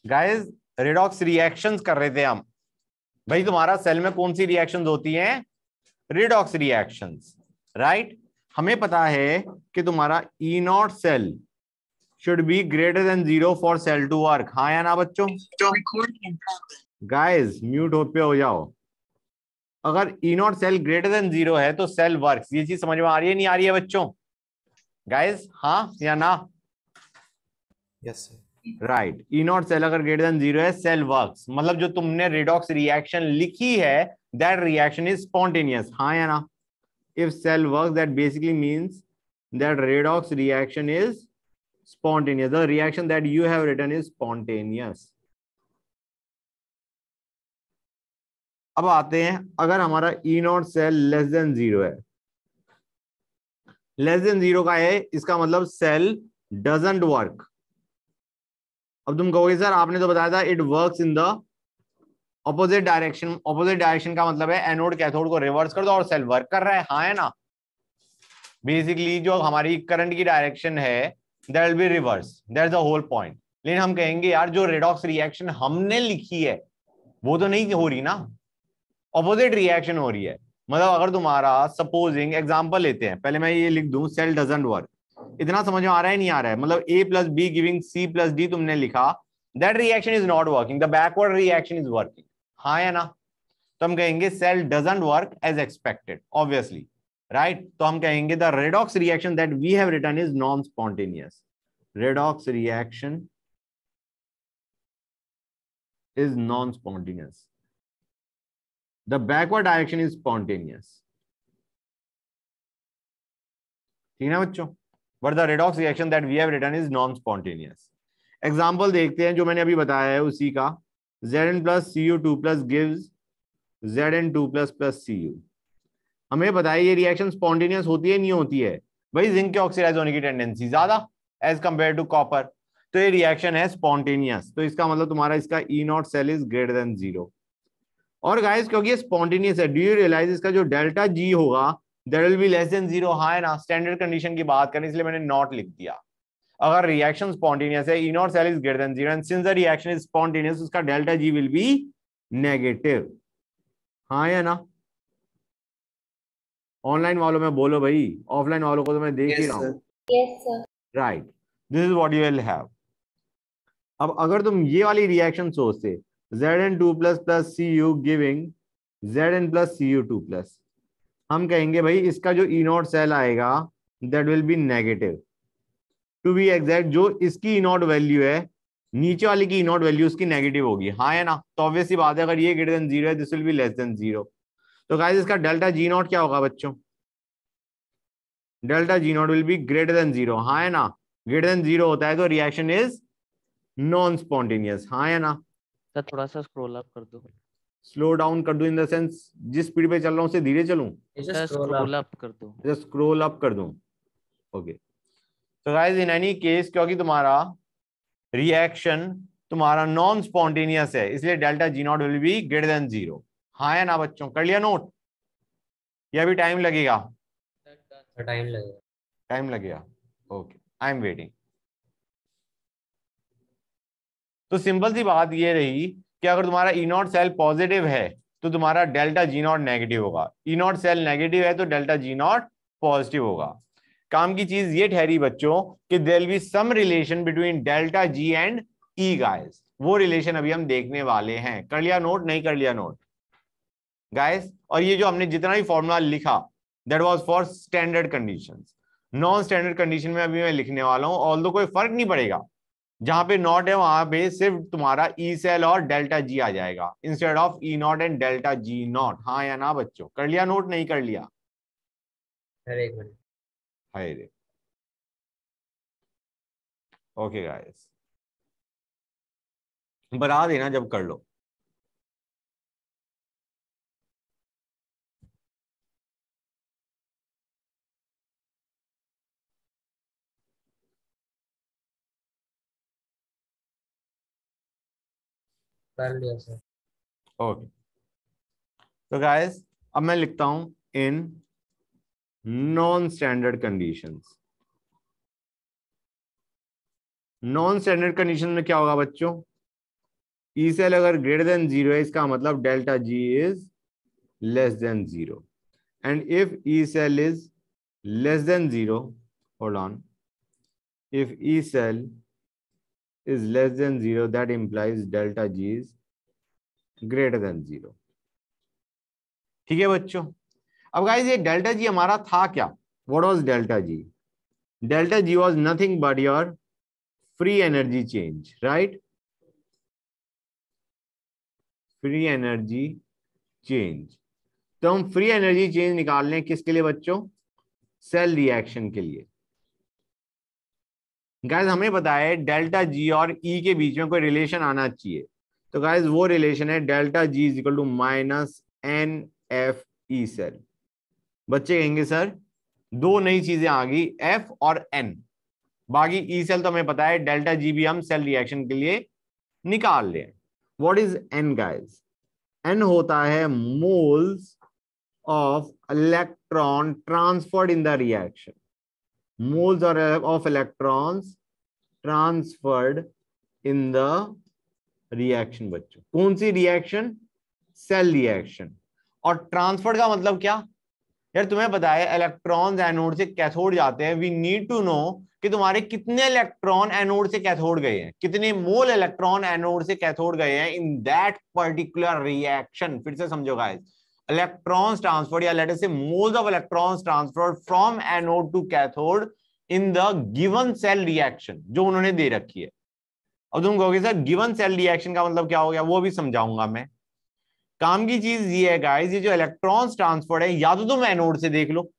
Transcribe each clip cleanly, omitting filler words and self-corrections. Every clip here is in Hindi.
गाइस रिडॉक्स रिएक्शंस कर रहे थे हम। भाई तुम्हारा सेल में कौन सी रिएक्शंस होती हैं? Redox reactions, right. हमें पता है कि तुम्हारा E not cell should be greater than 0 for cell to work. हाँ या ना बच्चों? गाइस म्यूट हो जाओ। अगर E not cell greater than 0 है तो सेल वर्क्स। ये चीज समझ में आ रही है नहीं आ रही है बच्चों? गाइस हाँ या ना? Yes sir. Right, E not cell अगर ग्रेटर देन 0 है सेल वर्क्स, मतलब जो तुमने रिडॉक्स रिएक्शन लिखी है दैट रिएक्शन इज स्पॉन्टेनियस। हाँ या ना? If cell works that basically means that redox reaction is spontaneous. The reaction that you have written is spontaneous. अब आते हैं, अगर हमारा ई नॉट सेल लेस देन 0 है, लेस देन 0 का है, इसका मतलब सेल डजंट वर्क। अब तुम कहोगे सर आपने तो बताया था it works in the opposite direction. Opposite direction का मतलब है एनोड कैथोड को रिवर्स कर दो और सेल वर्क कर रहा है। हाँ है ना? बेसिकली जो हमारी करंट की डायरेक्शन है that will be reverse, that's the whole point. लेकिन हम कहेंगे यार जो रिडॉक्स रिएक्शन हमने लिखी है वो तो नहीं हो रही ना, ऑपोजिट रिएक्शन हो रही है। मतलब अगर तुम्हारा सपोजिंग एग्जांपल लेते हैं, पहले मैं ये लिख दूं सेल डजंट वर्क। इतना समझ में आ रहा है नहीं आ रहा है? मतलब a plus B giving c plus D तुमने लिखा, that reaction is not working, the backward reaction is working. हाँ या ना? तो हम कहेंगे cell doesn't work as expected obviously, right. तो हम कहेंगे the redox reaction that we have written is non spontaneous. Redox reaction is non spontaneous, the backward direction is spontaneous. ठीक है ना बच्चों? but the redox reaction that we have written is non spontaneous. Example देखते हैं जो मैंने अभी बताया है उसी का। Zn plus Cu2 plus gives Zn2 plus plus Cu. हमें बताया ये रिएक्शन स्पॉन्टेनियस होती है नहीं होती है? भाई जिंक के ऑक्सीडाइज होने की टेंडेंसी ज्यादा एज कंपेयर टू कॉपर, तो ये रिएक्शन है स्पॉन्टेनियस। तो इसका मतलब तुम्हारा इसका E not cell is greater than 0। और गाइस क्योंकि ये स्पॉन्टेनियस है, डू यू रियलाइज इसका जो डेल्टा जी होगा that will be less than 0। हाँ है ना? स्टैंडर्ड कंडीशन की बात करें इसलिए मैंने नॉट लिख दिया। अगर रिएक्शन स्पॉन्टेनियस है, E not cell is greater than 0 and since the reaction is spontaneous उसका delta G will be negative. हाँ या ना? ऑनलाइन वालों में बोलो भाई, ऑफलाइन वालों को तो मैं देख ही रहा हूँ। Right, this is what you will have. अब अगर तुम ये वाली रिएक्शन सोचते Zn2 plus plus Cu giving Zn plus Cu2 plus, हम कहेंगे भाई इसका जो ई नॉट सेल आएगा that will be negative. To be exact जो इसकी ई नॉट वैल्यू है नीचे वाली की ई नॉट वैल्यू उसकी नेगेटिव होगी। हाँ है ना? तो ऑब्वियस सी बात है अगर ये ग्रेटर देन 0 है this will be less than 0। तो गाइस इसका डेल्टा जी नॉट क्या होगा बच्चों? Delta G not will B greater than 0। हाँ है ना? ग्रेटर देन 0 होता है तो रिएक्शन इज नॉन स्पॉन्टेनियस। हाँ है ना? सर थोड़ा सा स्क्रॉल अप कर दो। स्लो डाउन कर दूं इन द सेंस जिस स्पीड पे चल रहा हूं उससे धीरे चलूं? स्क्रॉल अप कर दो। जस्ट स्क्रॉल अप कर दूं? ओके। तो गाइस इन एनी केस क्योंकि तुम्हारा रिएक्शन तुम्हारा नॉन स्पॉन्टेनियस है इसलिए delta G not will B greater than 0। हाँ है ना बच्चों? कर लिया नोट या भी टाइम लगेगा? टाइम लगेगा। टाइम लगेगा, ओके आई एम वेटिंग। तो सिंपल सी बात ये रही कि अगर तुम्हारा ई नॉट सेल पॉजिटिव है तो तुम्हारा डेल्टा जी नॉट नेगेटिव होगा, ई नॉट सेल नेगेटिव है तो डेल्टा जी नॉट पॉजिटिव होगा। काम की चीज ये ठहरी बच्चों कि there will be some relation between delta G and E guys. वो रिलेशन अभी हम देखने वाले हैं। कर लिया नोट? नहीं कर लिया नोट गाइस? और ये जो हमने जितना भी फॉर्मूला लिखा that was for standard conditions. Non standard condition में अभी मैं लिखने वाला हूं, ऑल्दो कोई फर्क नहीं पड़ेगा। जहां पे नॉट है वहां पे सिर्फ तुम्हारा ई सेल और डेल्टा जी आ जाएगा instead of E not and delta G not. हाँ या ना बच्चों? कर लिया नोट? नहीं कर लिया? अरे एक मिनट। हाय रे, ओके गाइस बता देना जब कर लो। कर लिया सर। ओके तो गाइस अब मैं लिखता हूं in non standard conditions. Non standard condition में क्या होगा बच्चों? ई सेल अगर ग्रेटर देन 0 है, इसका मतलब delta G is less than 0. And if E cell is less than 0, hold on, if E cell is less than 0, that implies delta G is greater than 0. ठीक है बच्चों. अब गाइस ये डेल्टा जी हमारा था क्या? What was delta G? Delta G was nothing but your free energy change, right? Free energy change. तो हम फ्री एनर्जी चेंज निकाल लें किसके लिए बच्चों? सेल रिएक्शन के लिए. गाइस हमें पता है डेल्टा जी और ई के बीच में कोई रिलेशन आना चाहिए. तो गाइस वो रिलेशन है delta G is equal to minus N F E cell. बच्चे कहेंगे सर दो नई चीजें आ गई, एफ और एन. बाकी ई सेल तो हमें पता है, डेल्टा जी भी हम सेल रिएक्शन के लिए निकाल ले. What is N guys? N होता है moles of electron transferred in the reaction. moles of electrons transferred in the reaction. बच्चों कौन सी रिएक्शन? Cell reaction. और ट्रांसफर्ड का मतलब क्या? यार तुम्हें पता है इलेक्ट्रॉन्स एनोड से कैथोड जाते हैं. वी नीड टू नो कि तुम्हारे कितने इलेक्ट्रॉन एनोड से कैथोड गए हैं, कितने मोल इलेक्ट्रॉन एनोड से कैथोड गए हैं इन दैट पर्टिकुलर रिएक्शन. फिर से समझो गाइस, electrons transferred या let us say moles of electrons transferred from anode to cathode in the given cell reaction जो उन्होंने दे रखी है. अब तुम कहोगे सर गिवन सेल रिएक्शन का मतलब क्या हो गया? वो भी समझाऊंगा मैं. काम की चीज ये है गाइस, ये जो इलेक्ट्रॉन्स ट्रांसफर्ड है या तो तुम एनोड से देख लो,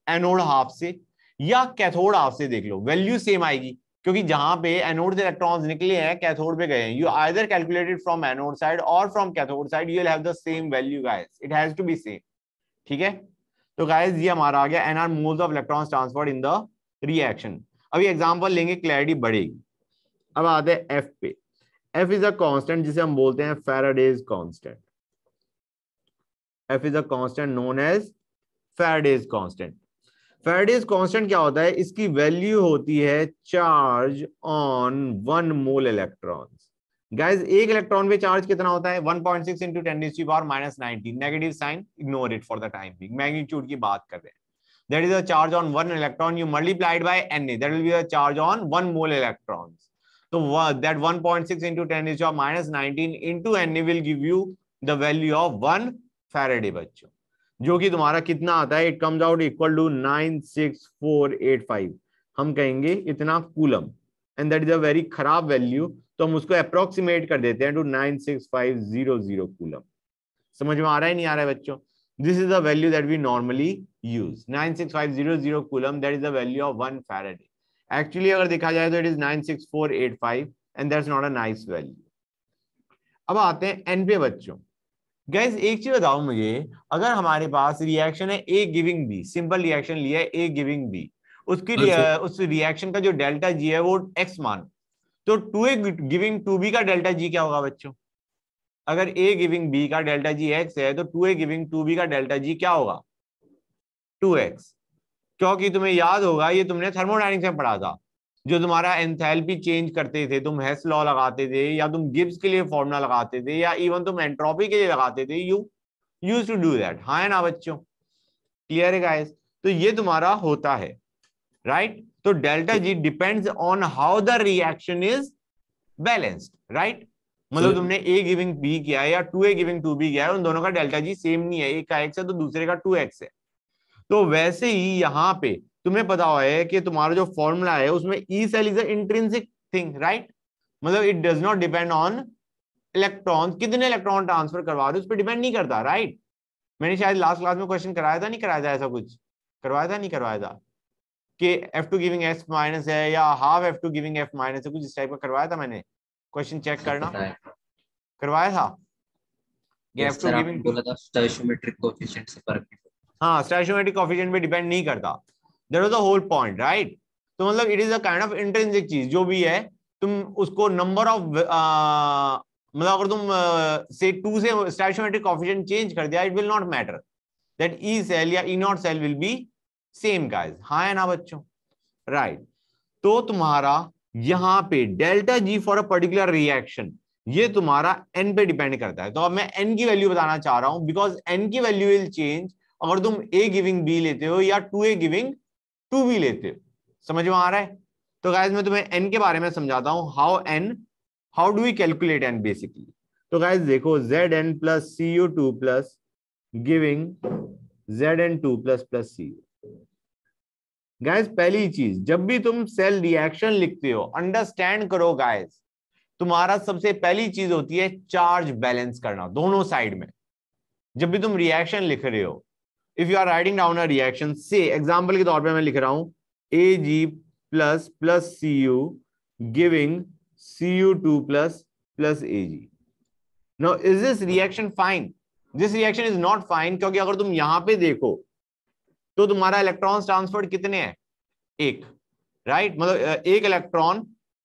एनोड हाफ से, या कैथोड हाफ से देख लो, वैल्यू सेम आएगी. क्योंकि जहां पे एनोड से इलेक्ट्रॉन्स निकले हैं कैथोड पे गए हैं, you either calculated from anode side और from cathode side, you will have the same value guys. It has to be same. ठीक है. तो गाइस ये हमारा आ गया n are moles of electrons transferred in the reaction. अभी एग्जांपल लेंगे, क्लैरिटी बढ़ेगी. अब आते हैं एफ पे. एफ इज अ कांस्टेंट जिसे हम बोलते हैं Faraday's constant. F is a constant known as Faraday's constant. Faraday's constant क्या होता है? इसकी वैल्यू होती है charge on 1 mole electrons. Guys एक इलेक्ट्रॉन पे चार्ज कितना होता है? 1.6 into 10⁻⁻⁹. Negative sign ignore it for the time being. Magnitude की बात कर रहे हैं. That is the charge on 1 electron. You multiplied by Na, that will be the charge on 1 mole electrons. तो that 1.6 into 10⁻⁹ into Na will give you the value of 1 Faraday बच्चों, जो कि तुम्हारा कितना आता है? It comes out equal to 96485. हम कहेंगे इतना coulomb. And that is a very खराब वैल्यू, तो हम उसको अप्रोक्सीमेट कर देते हैं टू 96500 कूलम. समझ में आ रहा है नहीं आ रहा है बच्चों? This is the value that we normally use. 96500 coulomb, that is the value of 1 Faraday. Actually अगर देखा जाए तो it is 96485 and that's not a nice value. अब आते हैं एन पे बच्चों. गाइस एक चीज बताओ मुझे, अगर हमारे पास रिएक्शन है ए गिविंग बी, सिंपल रिएक्शन लिया है ए गिविंग बी, उसकी उस रिएक्शन का जो डेल्टा जी है वो एक्स मान, तो 2a गिविंग 2b का डेल्टा जी क्या होगा बच्चों? अगर a गिविंग b का डेल्टा जी x है तो 2a गिविंग 2b का डेल्टा जी क्या होगा? 2x. क्योंकि तुम्हें याद होगा ये तुमने थर्मोडायनेमिक्स में पढ़ा था, जो तुम्हारा एंथैल्पी चेंज करते थे, तुम हेस लॉ लगाते थे या तुम गिब्स के लिए फॉर्मूला लगाते थे या इवन तुम एंट्रोपी के लिए लगाते थे. You used to do that. हाँ है ना बच्चों? क्लियर है गाइस? तो ये तुम्हारा होता है, राइट? तो delta ji depends on how the reaction is balanced, right? मतलब तुमने ए गिविंग बी किया है या 2a गिविंग 2b किया है, उन दोनों का डेल्टा जी सेम नहीं है. एक का x है तो दूसरे का 2x है. तो वैसे ही यहाँ पे तुम्हें पता है कि तुम्हारा जो फॉर्मूला है उसमें E cell is a intrinsic thing, right? मतलब it does not depend on electron, कितने इलेक्ट्रॉन ट्रांसफर करवा रहे हो उस पर डिपेंड नहीं करता, राइट? मैंने शायद लास्ट क्लास में क्वेश्चन कराया था, नहीं कराया था? ऐसा कुछ करवाया था, नहीं करवाया था? कि F2 गिविंग S माइनस है या half F2 giving F minus है, कुछ इस टाइप का करवाया था मैंने. क्वेश्चन चेक करना. करवाया था कि F2 गिविंग बोला था स्टोइचियोमेट्रिक कोएफिशिएंट से फर्क नहीं पड़ता. हाँ, स्टोइचियोमेट्रिक कोएफिशिएंट पे डिपेंड नहीं करता. That was the whole point, right? तो मतलब it is a kind of intrinsic चीज जो भी है, तुम उसको नंबर ऑफ मतलब अगर तुम से 2 से स्टोइचियोमेट्रिक कोएफिशिएंट चेंज कर दिया, it will not matter. That E cell या E not cell will be same guys. हाँ है ना बच्चों? राइट. तो तुम्हारा यहां पे delta G for a particular reaction, ये तुम्हारा n पे डिपेंड करता है। तो अब मैं n की वैल्यू बताना चाह रहा हूं, बिकॉज n की वैल्यू विल चेंज अगर तुम a गिविंग b लेते हो या 2a गिविंग 2b लेते हो। समझ में आ रहा है? तो गाइस मैं तुम्हें n के बारे में समझाता हूं, how do we calculate n basically. तो गाइस देखो, Zn plus Cu2 plus giving Zn2 plus plus Cu। Guys पहली चीज, जब भी तुम सेल रिएक्शन लिखते हो, अंडरस्टैंड करो गाइस, तुम्हारा सबसे पहली चीज होती है चार्ज बैलेंस करना दोनों साइड में। जब भी तुम रिएक्शन लिख रहे हो, if you are writing down a reaction, से एग्जांपल के तौर पे मैं लिख रहा हूं Ag plus plus Cu giving Cu2 plus plus Ag। Now is this reaction fine? This reaction is not fine, क्योंकि अगर तुम यहां पे देखो तो तुम्हारा इलेक्ट्रॉन ट्रांसफर्ड कितने हैं? एक, राइट? मतलब एक इलेक्ट्रॉन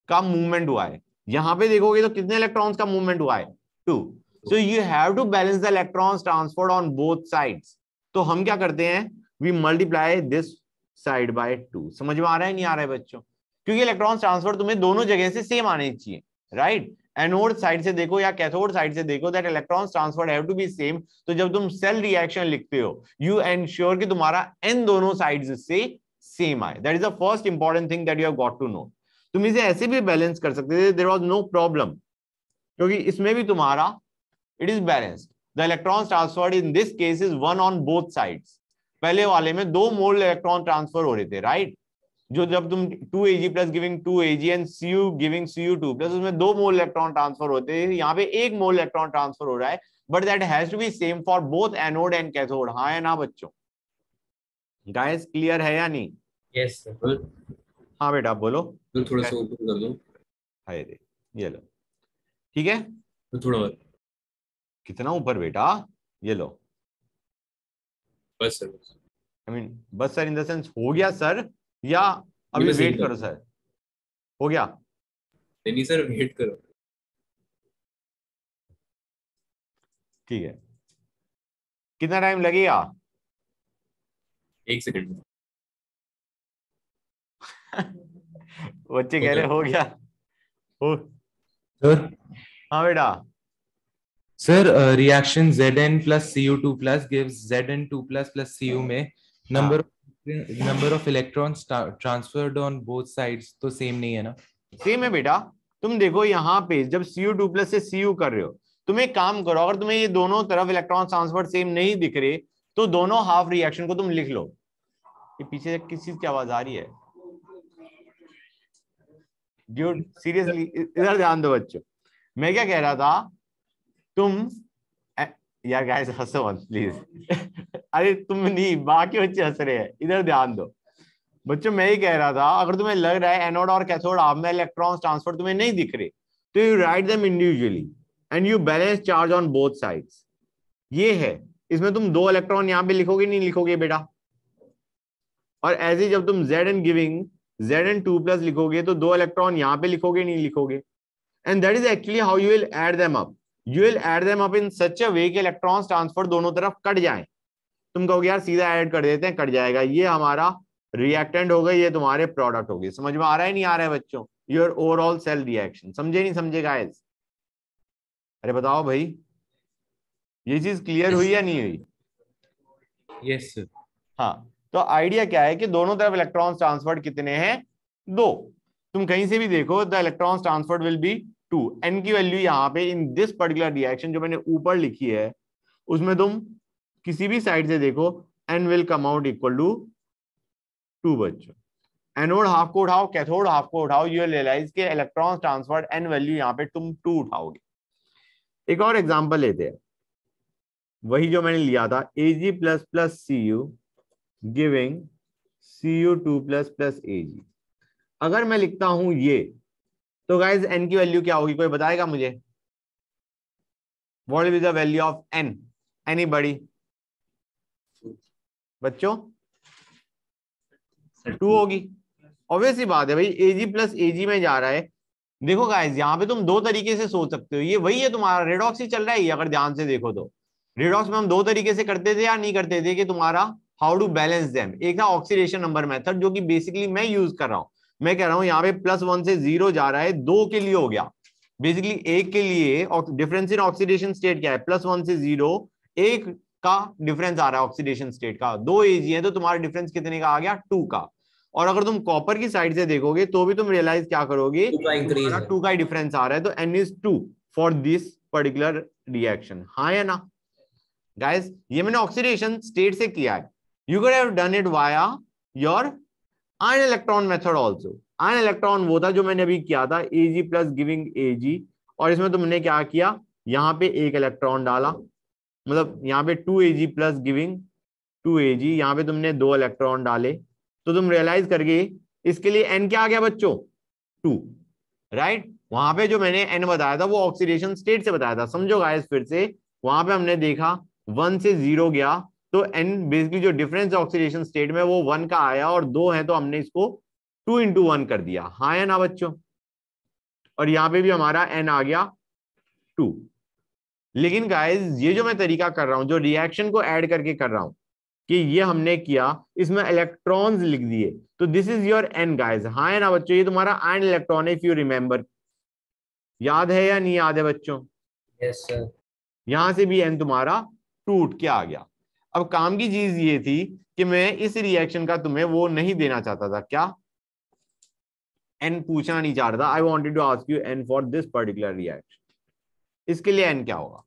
का मूवमेंट हुआ है। यहां पे देखोगे तो कितने इलेक्ट्रॉन्स का मूवमेंट हुआ है? 2। So you have to balance the electrons transferred on both sides. तो हम क्या करते हैं? We multiply this side by 2। समझ में आ रहा है नहीं आ रहा है बच्चों? क्योंकि इलेक्ट्रॉन ट्रांसफर तुम्हें दोनों जगह से सेम आने चाहिए, राइट? एनोड साइड से देखो या कैथोड साइड से देखो, that electrons transferred have to be same. तो जब तुम सेल रिएक्शन लिखते हो, यू एंश्योर कि तुम्हारा एन दोनों साइड्स से सेम आए। That is the first important thing that you have got to know. तुम इसे ऐसे भी बैलेंस कर सकते थे, देयर वाज नो प्रॉब्लम, क्योंकि इसमें भी तुम्हारा it is balanced. The electrons transferred in this case is 1 on both sides. पहले वाले में 2 मोल इलेक्ट्रॉन ट्रांसफर हो रहे थे, राइट? जो जब तुम 2Ag plus giving 2Ag and Cu giving Cu2 plus, उसमें 2 मोल इलेक्ट्रॉन ट्रांसफर होते हैं। यहाँ पे 1 मोल इलेक्ट्रॉन ट्रांसफर हो रहा है, but that has to be same for both anode and cathode. हाँ है ना बच्चों? गाइस क्लियर है या नहीं? Yes sir. हाँ बेटा बोलो। तो थोड़ा सा ऊपर कर दो। हाय रे, ये लो, ठीक है? तो थोड़ा और। कितना ऊपर बेटा? ये लो। बस सर। आई मीन बस सर इन द सेंस हो गया सर, या अभी बस वेट करो सर? हो गया? नहीं सर, वेट करो। ठीक है, कितना टाइम लगेगा? 1 सेकंड। बच्चे कह रहे हो गया। हो सर हाँ बेटा। Sir reaction Zn plus Cu2 plus gives Zn2 plus plus Cu में number of electrons transferred on both sides तो सेम नहीं है ना? सेम है बेटा। तुम देखो यहाँ पे जब Cu2 प्लस से Cu कर रहे हो, तुम एक काम करो, अगर तुम्हें ये दोनों तरफ इलेक्ट्रॉन ट्रांसफर सेम नहीं दिख रहे, तो दोनों हाफ रिएक्शन को तुम लिख लो। ये पीछे से किस चीज की आवाज आ रही है? ड्यूड सीरियसली इधर ध्यान दो बच्चों। मैं क्या कह रहा था, तुम यार गाइस हंसो मत प्लीज। अरे तुम नहीं, बाकी बच्चे हंस रहे हैं, इधर ध्यान दो बच्चों। मैं ही कह रहा था, अगर तुम्हें लग रहा है एनोड और कैथोड हाफ में इलेक्ट्रॉन्स ट्रांसफर तुम्हें नहीं दिख रहे, तो you write them individually and you balance charge on both sides. ये है, इसमें तुम 2 इलेक्ट्रॉन यहां पे लिखोगे नहीं लिखोगे बेटा? और ऐसे जब तुम Zn गिविंग Zn2 प्लस लिखोगे तो 2 इलेक्ट्रॉन यहां पे लिखोगे नहीं लिखोगे? And that is actually how you will add them up. You will add them up in such a way कि इलेक्ट्रॉन्स ट्रांसफर दोनों तरफ कट जाए। तुम कहोगे यार सीधा ऐड कर देते हैं, कट जाएगा। ये हमारा रिएक्टेंट हो गई, ये तुम्हारे प्रोडक्ट हो गए। समझ में आ रहा है नहीं आ रहा है बच्चों? Your overall cell reaction. समझे नहीं समझे गाइस? अरे बताओ भाई, ये चीज क्लियर हुई या नहीं हुई? Yes sir. हाँ, तो आइडिया क्या है कि दोनों तरफ इलेक्ट्रॉन्स ट्रांसफर्ड कितने हैं? 2। तुम कहीं से भी देखो, the electrons transferred will be 2। N की वैल्यू यहाँ पे इन दिस पर्टिकुलर रिएक्शन जो मैंने ऊपर लिखी है, उसमें तुम किसी भी साइड से देखो, N will come out equal to 2 बच्चों। एनोड हाफ को उठाओ, कैथोड हाफ को उठाओ, यू रियलाइज के इलेक्ट्रॉन्स ट्रांसफर्ड एन वैल्यू यहाँ पे तुम 2 उठाओगे। एक और एग्जांपल लेते हैं, वही जो मैंने लिया था, Ag plus plus Cu giving Cu2 plus plus Ag। अगर मैं लिखता हूं ये, तो गाइज n की वैल्यू क्या होगी? कोई बताएगा मुझे? What will be the value of n? Anybody? बच्चों 2 होगी। ऑब्वियसली बात है भाई, Ag प्लस Ag में जा रहा है। देखो गाइज, यहाँ पे तुम 2 तरीके से सोच सकते हो। ये वही है तुम्हारा रेडॉक्स ही चल रहा है। अगर ध्यान से देखो तो रेडॉक्स में हम 2 तरीके से करते थे या नहीं करते थे, कि तुम्हारा हाउ टू बैलेंस देम। एक था ऑक्सीडेशन नंबर मेथड, जो कि बेसिकली मैं यूज कर रहा हूं। मैं कह रहा हूं यहाँ पे +1 से 0 जा रहा है, 2 के लिए हो गया, बेसिकली एक के लिए डिफरेंस इन ऑक्सीडेशन स्टेट क्या है, +1 से 0, एक का डिफरेंस आ रहा है ऑक्सीडेशन स्टेट का, 2 Ag है तो तुम्हारा डिफरेंस कितने का आ गया, 2 का। और अगर तुम कॉपर की साइड से देखोगे तो भी तुम रियलाइज क्या करोगे, 2 का इंक्रीज है। 2 का डिफरेंस आ रहा है, तो n is 2 for this particular reaction. हाँ या ना गाइस, ये मैंने ऑक्सीडेशन स्टेट से किया है। You could have done it via your ion electron method also. Ion electron वो था जो मैंने अभी किया था, Ag प्लस गिविंग Ag, और इसमें तुमने क्या किया, यहाँ पे एक इलेक्ट्रॉन डाला, मतलब यहाँ पे 2 Ag प्लस गिविंग 2 Ag, यहाँ पे तुमने 2 इलेक्ट्रॉन डाले, तो तुम रियलाइज कर गए इसके लिए n क्या आ गया बच्चों, 2, राइट। वहां पे जो मैंने n बताया था वो ऑक्सीडेशन स्टेट से बताया था, समझो गाइस फिर से, वहां पे हमने देखा 1 से 0 गया तो n बेसिकली जो डिफरेंस ऑक्सीडेशन स्टेट में वो 1 का आया, और 2 है तो हमने इसको 2 into 1 कर दिया। हाँ या ना बच्चों, और यहाँ पे भी हमारा n आ गया 2। लेकिन गाइस ये जो मैं तरीका कर रहा हूं, जो रिएक्शन को ऐड करके कर रहा हूं, कि ये हमने किया, इसमें इलेक्ट्रॉन्स लिख दिए, तो this is your n guys. हाँ या ना बच्चों, ये तुम्हारा आयन इलेक्ट्रॉन है, इफ यू रिमेंबर, याद है या नहीं याद है बच्चों? Yes sir. यहां से भी n तुम्हारा टूट के आ गया। अब काम की चीज ये थी कि मैं इस रिएक्शन का तुम्हें वो नहीं देना चाहता था, क्या n पूछना नहीं चाह रहा था। I wanted to ask you n for this particular reaction, इसके लिए n क्या होगा,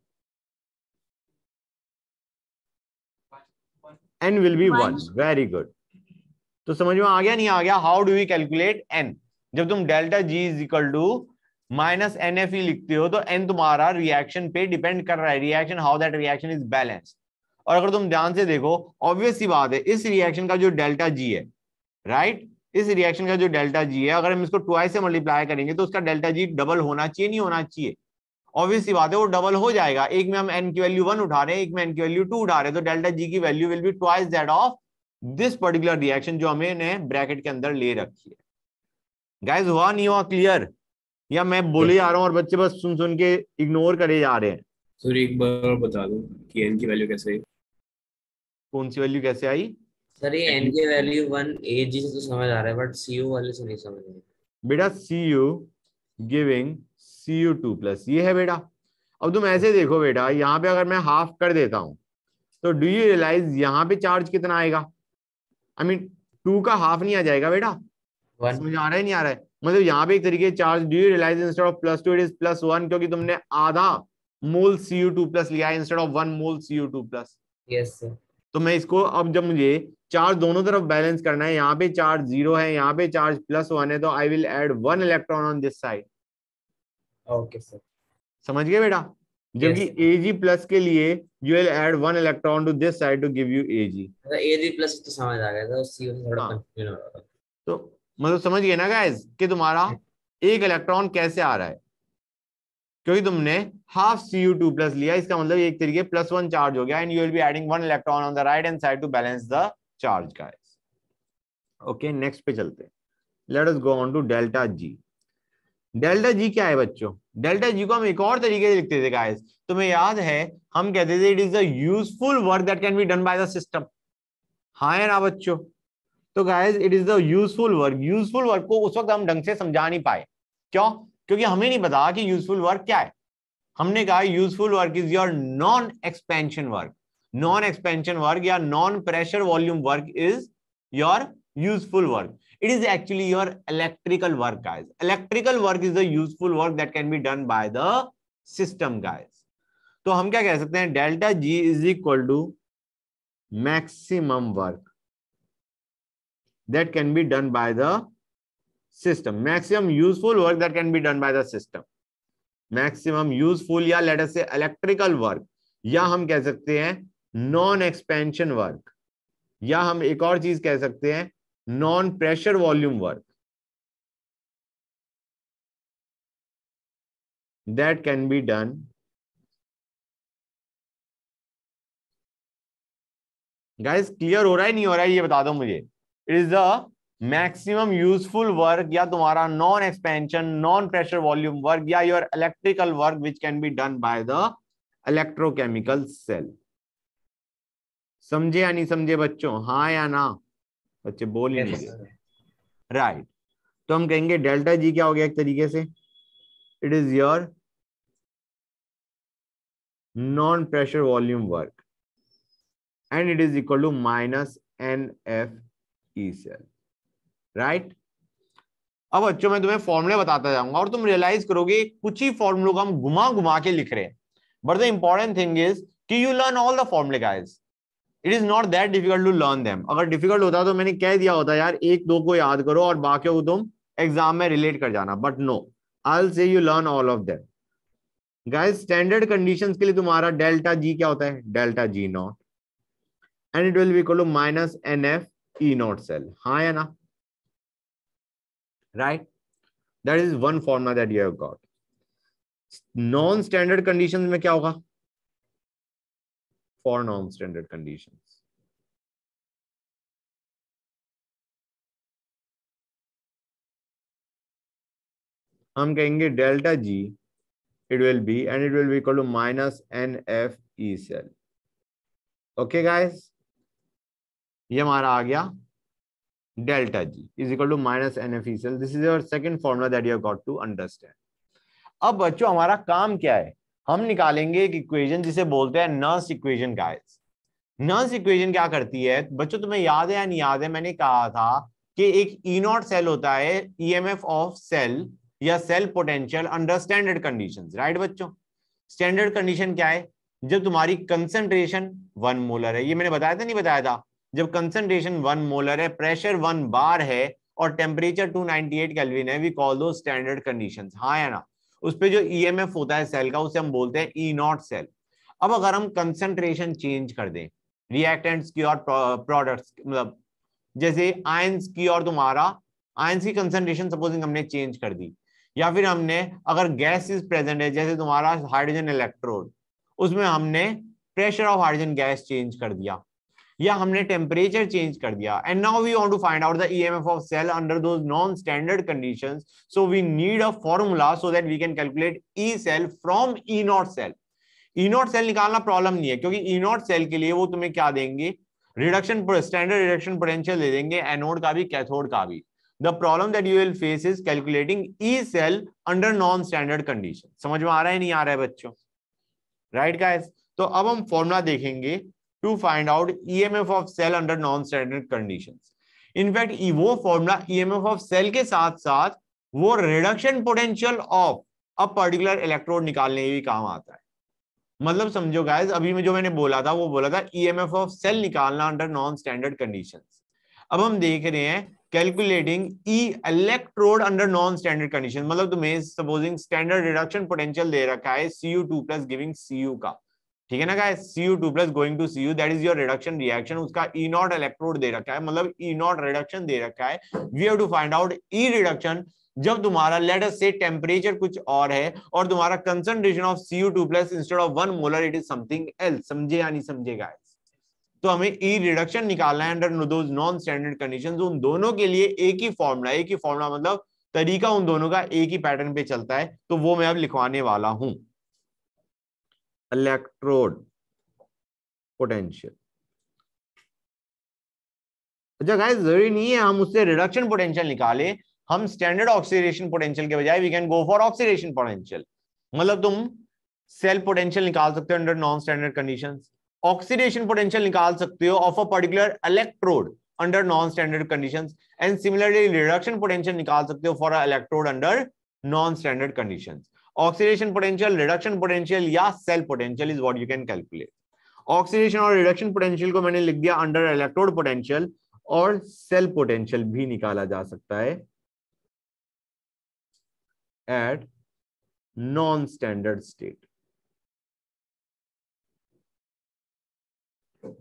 n will be 1। Very good, तो समझ में आ गया नहीं आ गया? How do we calculate n? जब तुम delta G is equal to minus NFE लिखते हो तो n तुम्हारा रिएक्शन पे डिपेंड कर रहा है, reaction how that reaction is balanced. और अगर तुम ध्यान से देखो, ऑब्वियस सी बात है, इस रिएक्शन का जो डेल्टा G है, राइट, इस रिएक्शन का जो डेल्टा G है, अगर हम इसको 2 से मल्टीप्लाई करेंगे तो उसका डेल्टा G डबल होना चाहिए, नहीं होना चाहिए? ऑब्वियस सी बात है, वो डबल हो जाएगा। एक में हम n की वैल्यू 1 उठा रहे हैं, एक में n की वैल्यू 2 उठा रहे हैं, तो डेल्टा G की value will be twice that of this particular reaction जो हमने ब्रैकेट के अंदर ले रखी है। गाइस हुआ नहीं हुआ क्लियर, या मैं बोले जा रहा हूं और बच्चे बस सुन सुन के इग्नोर करे जा रहे हैं? सर एक बार और बता दो कि n की वैल्यू कैसे है? कौन सी वैल्यू कैसे आई? सर ये n की वैल्यू 1 Ag से तो समझ आ रहा है, बट Cu वाले से नहीं समझ आ रहा। बेटा Cu गिविंग Cu2 प्लस, ये है बेटा। अब तुम ऐसे देखो बेटा, यहाँ पे अगर मैं हाफ कर देता हूं तो डू यू रियलाइज यहाँ पे चार्ज कितना आएगा? आई मीन 2 का हाफ नहीं आ जाएगा बेटा? 1 समझ आ रहा है नहीं आ रहा है? मतलब यहाँ पे एक तरीके charge, do you realise instead of +2 it is +1, क्योंकि तुमने आधा मोल Cu2 प्लस लिया है instead of 1 mole Cu2 plus. Yes sir. तो मैं इसको, अब जब मुझे चार्ज दोनों तरफ बैलेंस करना है, यहाँ पे चार्ज 0 है, यहाँ पे चार्ज +1 है, तो I will add 1 electron on this side. Okay sir, समझ गए बेटा? जबकि Ag प्लस के लिए you will add 1 electron to this side to give you Ag। Ag plus तो समझ आ गया था, Cu से थोड़ा हाँ। कंफ्यूजन हो रहा था। तो मतलब समझ गए ना गाइस कि तुम्हारा एक इलेक्ट्रॉन कैसे आ रहा है, क्योंकि तुमने हाफ Cu2 प्लस लिया, इसका मतलब एक तरीके +1 चार्ज हो गया, and you will be adding 1 electron on the right hand side to balance the charge guys. Okay, next पे चलते हैं। Let us go on to delta G। Delta G क्या है बच्चों? डेल्टा G को हम एक और तरीके से लिखते थे गाइस, तुम्हें याद है? हम कहते थे it is the useful work that can be done by the system. हाँ या ना बच्चों? तो guys it is the useful work. Useful work को उस वक्त हम ढंग से समझा नहीं पाए, क्यों? क्योंकि हमें नहीं पता कि यूजफुल वर्क क्या है। हमने कहा useful work is your non expansion work. Non expansion work या non pressure volume work is your useful work. It is actually your electrical work, guys. Electrical work is the useful work that can be done by the system, guys. तो हम क्या कह सकते हैं? Delta G is equal to maximum work that can be done by the system. Maximum useful work that can be done by the system. Maximum useful या let us say electrical work, या हम कह सकते हैं non expansion work, या हम एक और चीज कह सकते हैं non pressure volume work that can be done guys. Clear हो रहा है नहीं हो रहा है ये बता दो मुझे? It is the maximum useful work या तुम्हारा non expansion non pressure volume work या your electrical work which can be done by the electrochemical cell. समझे या नहीं समझे बच्चों? हाँ या ना? बच्चे बोल ही नहीं रहे। राइट, तो हम कहेंगे डेल्टा G क्या हो गया एक तरीके से it is your non-pressure volume work, and it is equal to minus NF E cell, right? अब बच्चों मैं तुम्हें फॉर्मूले बताता जाऊंगा और तुम रियलाइज करोगे कुछ ही फॉर्मूलों को हम घुमा घुमा के लिख रहे हैं, but the important thing is कि यू लर्न ऑल द फॉर्मूले guys. It is not that difficult to learn them. अगर डिफिकल्ट होता तो मैंने कह दिया होता यार एक दो को याद करो और बाकी को तुम एग्जाम में रिलेट कर जाना, but no, I will say you learn all of them. Guys standard conditions के लिए तुम्हारा डेल्टा जी क्या होता है? Delta G naught, and it will be equal to minus NF E not cell. हाँ या ना? right? That is one formula that you have got. Non-standard conditions में क्या होगा? For non-standard conditions, हम कहेंगे delta G it will be, and it will be equal to minus NF E cell. Okay guys, ये हमारा आ गया delta G is equal to minus NF E cell. This is your second formula that you have got to understand. अब बच्चों हमारा काम क्या है? हम निकालेंगे एक इक्वेशन जिसे बोलते हैं Nernst equation guys. Nernst equation क्या करती है बच्चों, तुम्हें याद है या नहीं याद है? मैंने कहा था कि एक ई नॉट सेल होता है ईएमएफ ऑफ सेल या cell potential under standard conditions, right बच्चों? स्टैंडर्ड कंडीशन क्या है? जब तुम्हारी कंसंट्रेशन 1 मोलर है, ये मैंने बताया था नहीं बताया था? जब कंसंट्रेशन 1 मोलर है, प्रेशर 1 बार है और टेम्परेचर 298 केल्विन है, वी कॉल दो स्टैंडर्ड कंडीशंस. हाँ या ना? उस पे जो ईएमएफ होता है सेल का उसे हम बोलते हैं ई नॉट सेल. अब अगर हम कंसंट्रेशन चेंज कर दें रिएक्टेंट्स की और प्रोडक्ट्स, मतलब जैसे आयंस की और तुम्हारा आयंस की कंसंट्रेशन सपोजिंग हमने चेंज कर दी, या फिर हमने अगर गैस इज प्रेजेंट है जैसे तुम्हारा हाइड्रोजन इलेक्ट्रोड, उसमें हमने pressure of hydrogen gas change कर दिया या हमने टेम्परेचर चेंज कर दिया, and now we want to find out the EMF of cell under those non standard conditions. So we need a formula so that we can calculate E cell from E not cell. E not cell निकालना प्रॉब्लम नहीं है, क्योंकि ई नॉट सेल के लिए वो तुम्हें क्या देंगे? रिडक्शन, स्टैंडर्ड रिडक्शन पोटेंशियल दे देंगे, एनोड का भी कैथोड का भी. The problem that you will face is calculating E cell under non standard condition. समझ में आ रहा है नहीं आ रहा है बच्चों? राइट गाइस, तो अब हम फॉर्मूला देखेंगे to find out EMF of cell under non-standard conditions. In fact, वो फॉर्मूला EMF of cell के साथ साथ वो reduction potential of a particular electrode निकालने में भी काम आता है. मतलब समझो गाइस, अभी में जो मैंने बोला था वो बोला था EMF of cell निकालना अंडर नॉन स्टैंडर्ड कंडीशंस. अब हम देख रहे हैं calculating E electrode under non standard condition. मतलब तुम्हें सपोजिंग स्टैंडर्ड रिडक्शन पोटेंशियल दे रखा है Cu2 प्लस गिविंग Cu का, ठीक है ना guys? Cu2 plus going to Cu, that is your reduction reaction. उसका ई नॉट इलेक्ट्रोड दे रखा है, मतलब ई नॉट रिडक्शन दे रखा है. We have to find out E reduction जब तुम्हारा लेट अस से टेम्परेचर कुछ और है और तुम्हारा concentration of Cu2 plus instead of 1 molar it is something else. समझे या नहीं समझे गाइस? तो हमें ई रिडक्शन निकालना है under those non standard conditions. उन दोनों के लिए एक ही फॉर्मूला मतलब तरीका उन दोनों का एक ही पैटर्न पे चलता है, तो वो मैं अब लिखवाने वाला हूं. Electrode potential. अच्छा गाइस, जरूरी नहीं है हम उससे रिडक्शन पोटेंशियल निकाले. हम स्टैंडर्ड ऑक्सीडेशन पोटेंशियल के बजाय we can go for oxidation potential. मतलब तुम सेल पोटेंशियल निकाल सकते हो under non standard conditions, oxidation potential निकाल सकते हो of a particular electrode under non standard conditions, and similarly reduction potential निकाल सकते हो for a electrode under non standard conditions. Oxidation potential, reduction potential या cell potential is what you can calculate. Oxidation और रिडक्शन पोटेंशियल को मैंने लिख दिया अंडर इलेक्ट्रोड पोटेंशियल, और सेल पोटेंशियल भी निकाला जा सकता है एट नॉन स्टैंडर्ड स्टेट,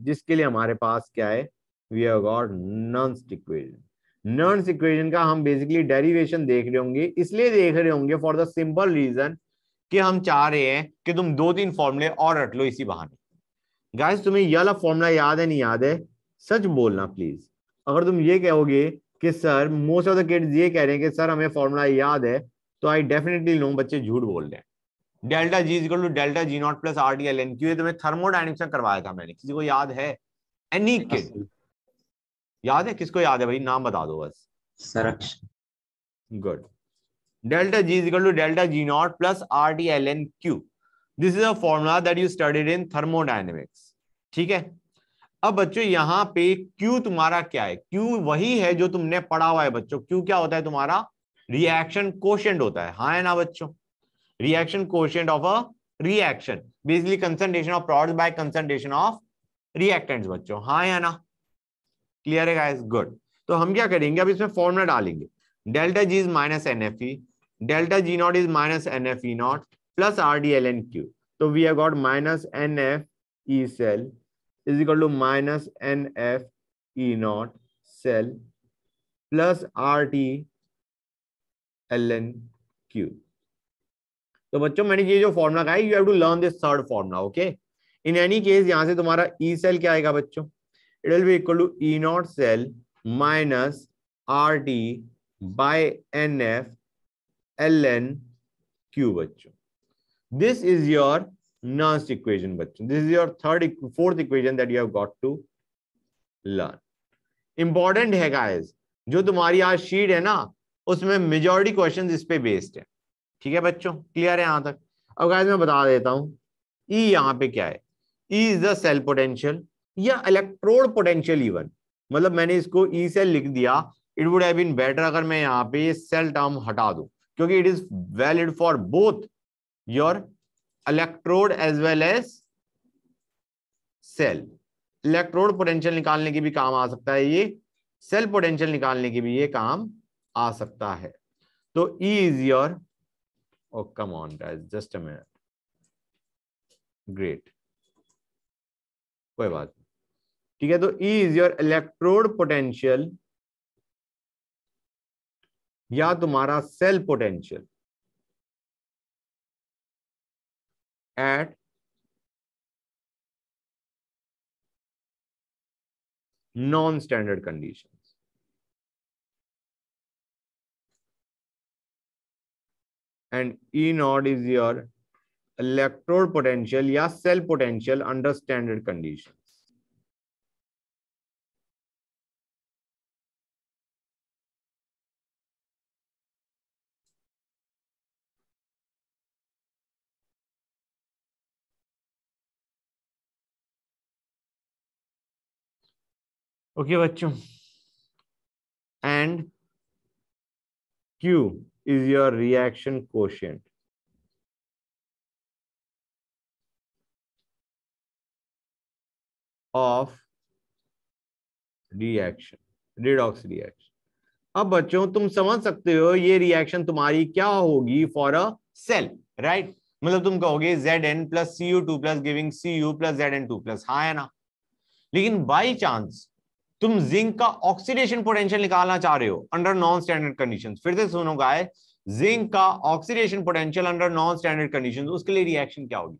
जिसके लिए हमारे पास क्या है? We have got Nernst equation. Nernst equation का हम बेसिकली डेरिवेशन देख रहे होंगे, इसलिए देख रहे होंगे फॉर द सिंपल रीजन कि हम चाह रहे हैं कि तुम 2-3 फॉर्मूले और रट लो इसी बहाने. गाइस, तुम्हें यह वाला फॉर्मूला याद है नहीं याद है? सच बोलना प्लीज. अगर तुम ये कहोगे कि sir most of the kids ये कह रहे हैं कि सर हमें फॉर्मूला याद है, तो आई डेफिनेटली नो बच्चे झूठ बोल रहे हैं. Delta G equal to delta G naught plus R T L N Q. तुम्हें थर्मोडायनेमिक्स में करवाया था मैंने, किसी को याद है? एनी किड याद है? किसको याद है भाई? नाम बता दो बस. सरक्ष. Good. delta G is equal to delta G naught plus RT ln Q. This is a formula that you studied in thermodynamics. ठीक है, अब बच्चों यहां पे Q तुम्हारा क्या है? Q वही है जो तुमने पढ़ा हुआ है बच्चों. Q क्या होता है तुम्हारा? रिएक्शन कोशेंट होता है. हाँ है ना बच्चों? Reaction quotient of a reaction, basically concentration of products by concentration of reactants बच्चों. हाँ है ना? क्लियर है गाइस? गुड. तो हम क्या करेंगे, अब इसमें फॉर्मूला डालेंगे. Delta G is minus NFE, delta G naught is minus NFE naught plus RD ln Q. तो we have got minus NFE cell is equal to minus NFE naught cell plus RT ln Q. तो बच्चों मैंने ये जो फॉर्मूला कहा है, you have to learn this third formula. Okay, in any case यहां से तुम्हारा E सेल क्या आएगा बच्चों? It will be equal to E naught cell minus RT by NF ln Q बच्चों. This is your Nernst equation बच्चों. This is your fourth equation that you have got to learn. Important है guys, जो तुम्हारी आज शीट है ना उसमें मेजॉरिटी क्वेश्चंस इस पे बेस्ड है. ठीक है बच्चों, क्लियर है यहां तक? अब गाइस मैं बता देता हूं E यहां पे क्या है. E is the cell potential या इलेक्ट्रोड पोटेंशियल इवन. मतलब मैंने इसको E सेल लिख दिया. It would have been better अगर मैं यहाँ पे सेल टर्म हटा दूं, क्योंकि it is valid for both your electrode as well as cell. Electrode potential निकालने की भी काम आ सकता है ये, सेल पोटेंशियल निकालने की भी ये काम आ सकता है. तो E is your, oh come on guys just a minute, great, कोई बात नहीं. ठीक है, तो E is your electrode potential या तुम्हारा cell potential at non-standard conditions. And E naught is your electrode potential या cell potential under standard conditions. Okay बच्चों, and Q is your reaction quotient of reaction, redox reaction. अब बच्चों तुम समझ सकते हो ये रिएक्शन तुम्हारी क्या होगी फॉर अ सेल, राइट? मतलब तुम कहोगे Zn plus Cu2 plus giving Cu plus Zn2 plus. हाँ है ना? लेकिन बाई चांस तुम जिंक का ऑक्सीडेशन पोटेंशियल निकालना चाह रहे हो अंडर नॉन स्टैंडर्ड कंडीशंस. फिर से सुनो गाइस, जिंक का oxidation potential under non standard conditions, उसके लिए रिएक्शन क्या होगी?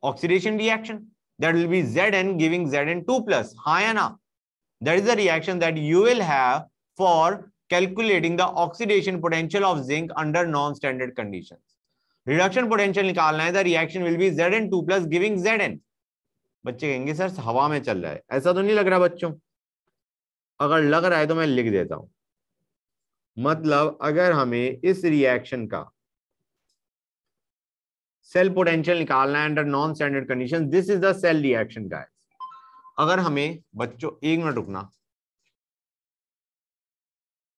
Oxidation reaction, that will B Zn giving Zn2 plus. हाँ या ना? That is the reaction that you will have for calculating the oxidation potential of zinc under non standard conditions. Reduction potential निकालना है, the reaction will be Zn2 plus giving Zn. बच्चे कहेंगे सर हवा में चल रहा है, ऐसा तो नहीं लग रहा बच्चों? अगर लग रहा है तो मैं लिख देता हूं. मतलब अगर हमें इस रिएक्शन का सेल पोटेंशियल निकालना है under non standard condition, this is the cell reaction guys. अगर हमें बच्चों, एक मिनट रुकना.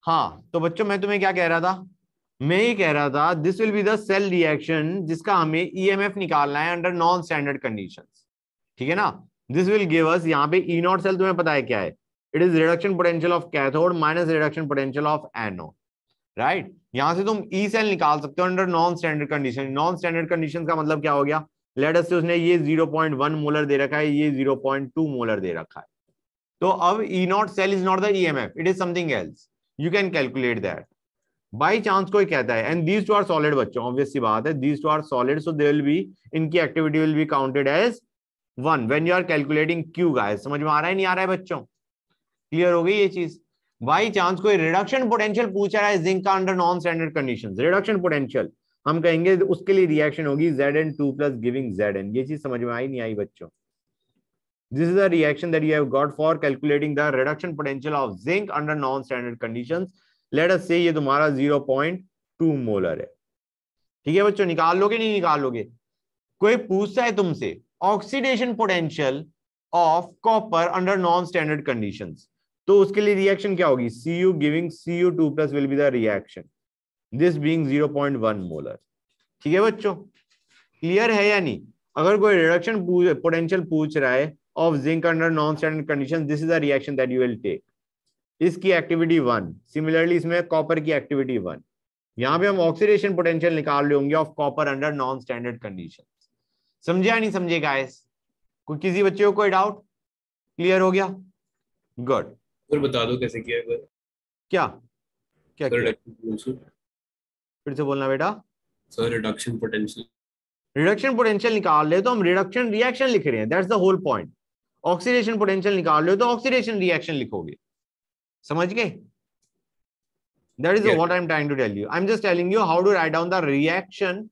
हाँ तो बच्चों मैं तुम्हें क्या कह रहा था? मैं ये कह रहा था this will be the cell reaction जिसका हमें EMF निकालना है अंडर नॉन स्टैंडर्ड कंडीशंस. ठीक है ना? दिस विल गिव अस, यहाँ पे E नॉट सेल तुम्हें पता है क्या है? It is reduction potential of cathode minus reduction potential of anode, right? यहां से तुम E सेल निकाल सकते हो under non standard condition. Non standard condition का मतलब क्या हो गया? लेट अस से उसने ये 0.1 मोलर दे रखा है, ये 0.2 मोलर दे रखा है. तो अब E naught cell is not the EMF, it is something else. You can calculate that. By chance कोई कहता है, and these two are solid बच्चों, ऑब्वियस सी बात है, these two are solid, so they will be, इनकी activity will be counted as 1 when you are calculating Q guys. समझ में आ रहा है नहीं आ रहा है बच्चों? क्लियर हो गई ये चीज? बाई चांस कोई रिडक्शन पोटेंशियल पूछ रहा है जिंक का under non standard conditions, reduction potential, हम कहेंगे उसके लिए रिएक्शन होगी Zn2 प्लस गिविंग Zn. ये चीज समझ में आई नहीं आई बच्चों? This is the reaction that you have got for calculating the reduction potential of zinc under non standard conditions. Let us से ये तुम्हारा 0.2 2 मोलर है। ठीक है बच्चों, निकाल लोगे नहीं निकाल लोगे? कोई पूछता है तुमसे oxidation potential of copper under non standard conditions, तो उसके लिए रिएक्शन क्या होगी? Cu giving Cu2 plus will be the reaction, this being 0.1 molar. ठीक है बच्चों, क्लियर है या नहीं? अगर कोई रिडक्शन पोटेंशियल पूछ रहा है of zinc under non standard conditions, this is the reaction that you will take. इसकी एक्टिविटी 1, सिमिलरली इसमें कॉपर की एक्टिविटी 1। यहां पे हम ऑक्सीडेशन पोटेंशियल निकाल रहे होंगे of copper under non standard conditions. समझे या नहीं समझे गाइस? कोई किसी बच्चे को कोई डाउट? क्लियर हो गया? गुड। फिर बता दो कैसे किया है क्या क्या सर? किया? फिर से बोलना बेटा। Sir reduction potential. Reduction potential निकाल ले तो हम रिडक्शन रिएक्शन लिख रहे हैं, that's the whole point. Oxidation potential निकाल ले तो ऑक्सीडेशन रिएक्शन लिखोगे। समझ गए? That is what I am trying to tell you. I am just telling you how to write down the reaction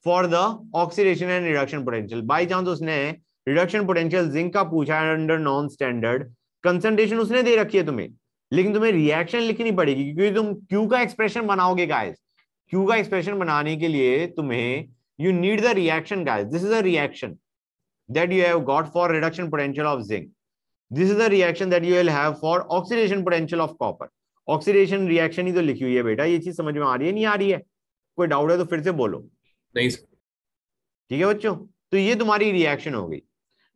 for the oxidation and reduction potential. By chance उसने रिडक्शन पोटेंशियल जिंक का पूछा है अंडर नॉन स्टैंडर्ड, कंसंट्रेशन उसने दे रखी है तुम्हें, लेकिन तुम्हें रिएक्शन लिखनी पड़ेगी क्योंकि तुम क्यू का एक्सप्रेशन बनाओगे गाइस। क्यू का एक्सप्रेशन बनाने के लिए तुम्हें you need the reaction guys. This is a reaction that you have got for reduction potential of zinc. This is the reaction that you will have for oxidation potential of copper. Oxidation reaction ही तो लिखी हुई है बेटा। ये चीज समझ में आ रही है नहीं आ रही है? कोई डाउट है तो फिर से बोलो। नहीं सर। ठीक है बच्चों, तो ये तुम्हारी रिएक्शन हो गई।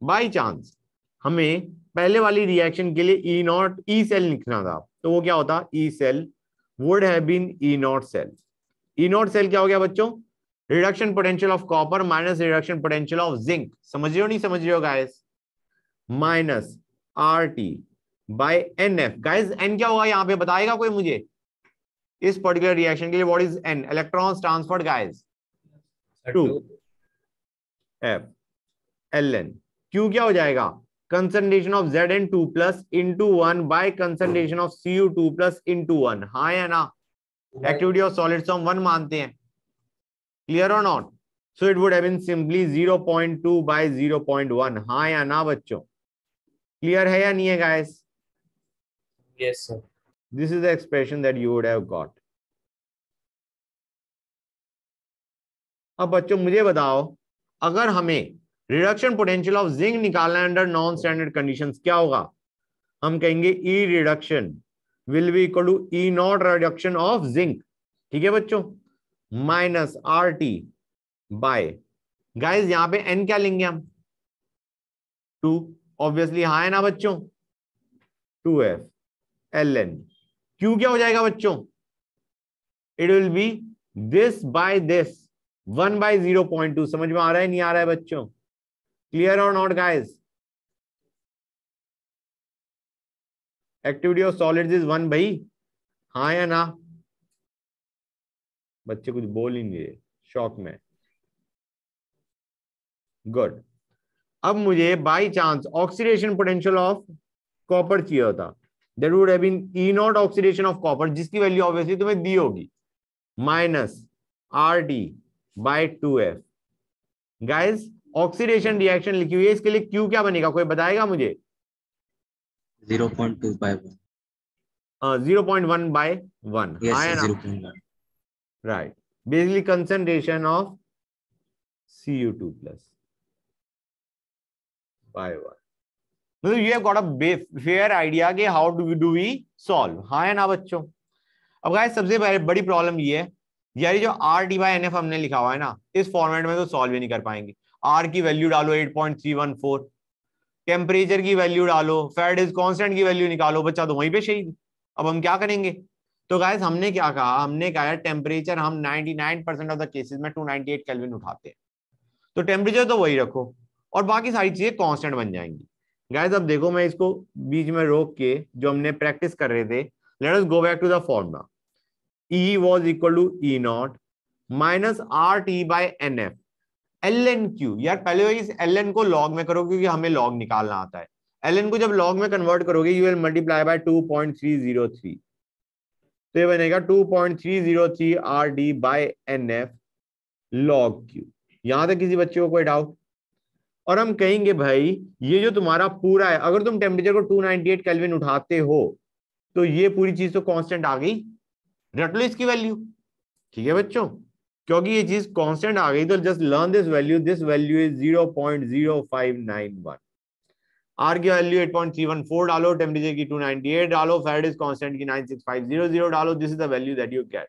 बाई चांस हमें पहले वाली रिएक्शन के लिए ई नॉट ई सेल लिखना था, तो वो क्या होता? E cell would have been E not cell. E not cell क्या हो गया बच्चों? Reduction potential of copper minus reduction potential of zinc. समझ रहे हो नहीं समझ रहे हो guys? Minus RT by NF। Guys N क्या होगा यहाँ पे बताएगा कोई मुझे? इस पर्टिकुलर रिएक्शन के लिए what is N? Electrons transferred guys 2 F Ln। Q क्या हो जाएगा? Concentration of Zn2 plus into 1 by concentration of Cu2 plus into 1। हाँ या ना? एक्टिविटी ऑफ सॉलिड्स हम 1 मानते हैं। Clear or not? So it would have been simply 0.2 by 0.1। हाँ या ना बच्चों? Clear है या नहीं है guys? Yes sir. This is the expression that you would have got. अब बच्चों मुझे बताओ, अगर हमें रिडक्शन पोटेंशियल ऑफ जिंक निकालना है अंडर नॉन स्टैंडर्ड कंडीशंस, क्या होगा? हम कहेंगे E reduction will be equal to E naught reduction of zinc. ठीक है बच्चों, माइनस RT बाय, गाइस यहां पे N क्या लेंगे हम? 2 ऑब्वियसली। हाँ है ना बच्चों? 2F Ln। Q क्या हो जाएगा बच्चों? It will be this by this 1 by 0.2। समझ में आ रहा है नहीं आ रहा है बच्चों? क्लियर और not guys? Activity of solids is 1 भाई। हाँ या ना? बच्चे कुछ बोल ही नहीं रहे, शॉक में। गुड। अब मुझे by chance oxidation potential of copper चाहिए होता, that would have been E naught oxidation of copper, जिसकी वैल्यू ऑब्वियसली तुम्हें दी होगी, minus RT by 2F। Guys oxidation reaction लिखी हुई है, इसके लिए Q क्या बनेगा? कोई बताएगा मुझे? 0.2 by 1. 0.1 बाय 1। Yes हाँ है sir, ना? 0.1. Right. Basically concentration of Cu2 plus by 1. मतलब you have got a fair idea कि how do we solve। हाँ है ना बच्चों? अब गाइस सबसे बड़ी प्रॉब्लम ये है यार, जो RT by NF हमने लिखा हुआ है ना, इस फॉर्मेट में तो सॉल्व ही नहीं कर पाएंगे। R की वैल्यू डालो 8.314, टेम्परेचर की वैल्यू डालो, फेराडेज कांस्टेंट की वैल्यू निकालो, बच्चा तो वहीं पे शहीद। अब हम क्या करेंगे? तो गाइस हमने क्या कहा? हमने कहा टेम्परेचर हम 99% ऑफ द केसेस में 298 केल्विन उठाते हैं, तो टेम्परेचर तो वही रखो और बाकी सारी चीजें कांस्टेंट बन जाएंगी। गाइस अब देखो, मैं इसको बीच में रोक के जो हमने प्रैक्टिस कर रहे थे, let us go back to the formula. E was equal to E naught minus RT by NF ln Q। यार पहले इस ln को log में करो क्योंकि हमें log निकालना आता है। ln को जब log में कन्वर्ट करोगे यू विल मल्टीप्लाई बाय 2.303, तो ये बनेगा 2.303 RD by NF log Q। यहां तक किसी बच्चे को कोई डाउट? और हम कहेंगे भाई ये जो तुम्हारा पूरा है, अगर तुम टेम्परेचर को 298 केल्विन उठाते हो तो ये पूरी चीज तो कांस्टेंट आ गई, रट लो इसकी वैल्यू। ठीक है बच्चों, क्योंकि ये चीज कांस्टेंट आ गई तो just learn this value is 0.0591। R की वैल्यू 8.314 डालो, टेम्परेचर की 298 डालो, फैराडेज कांस्टेंट की 96500 डालो, this is the value that you get.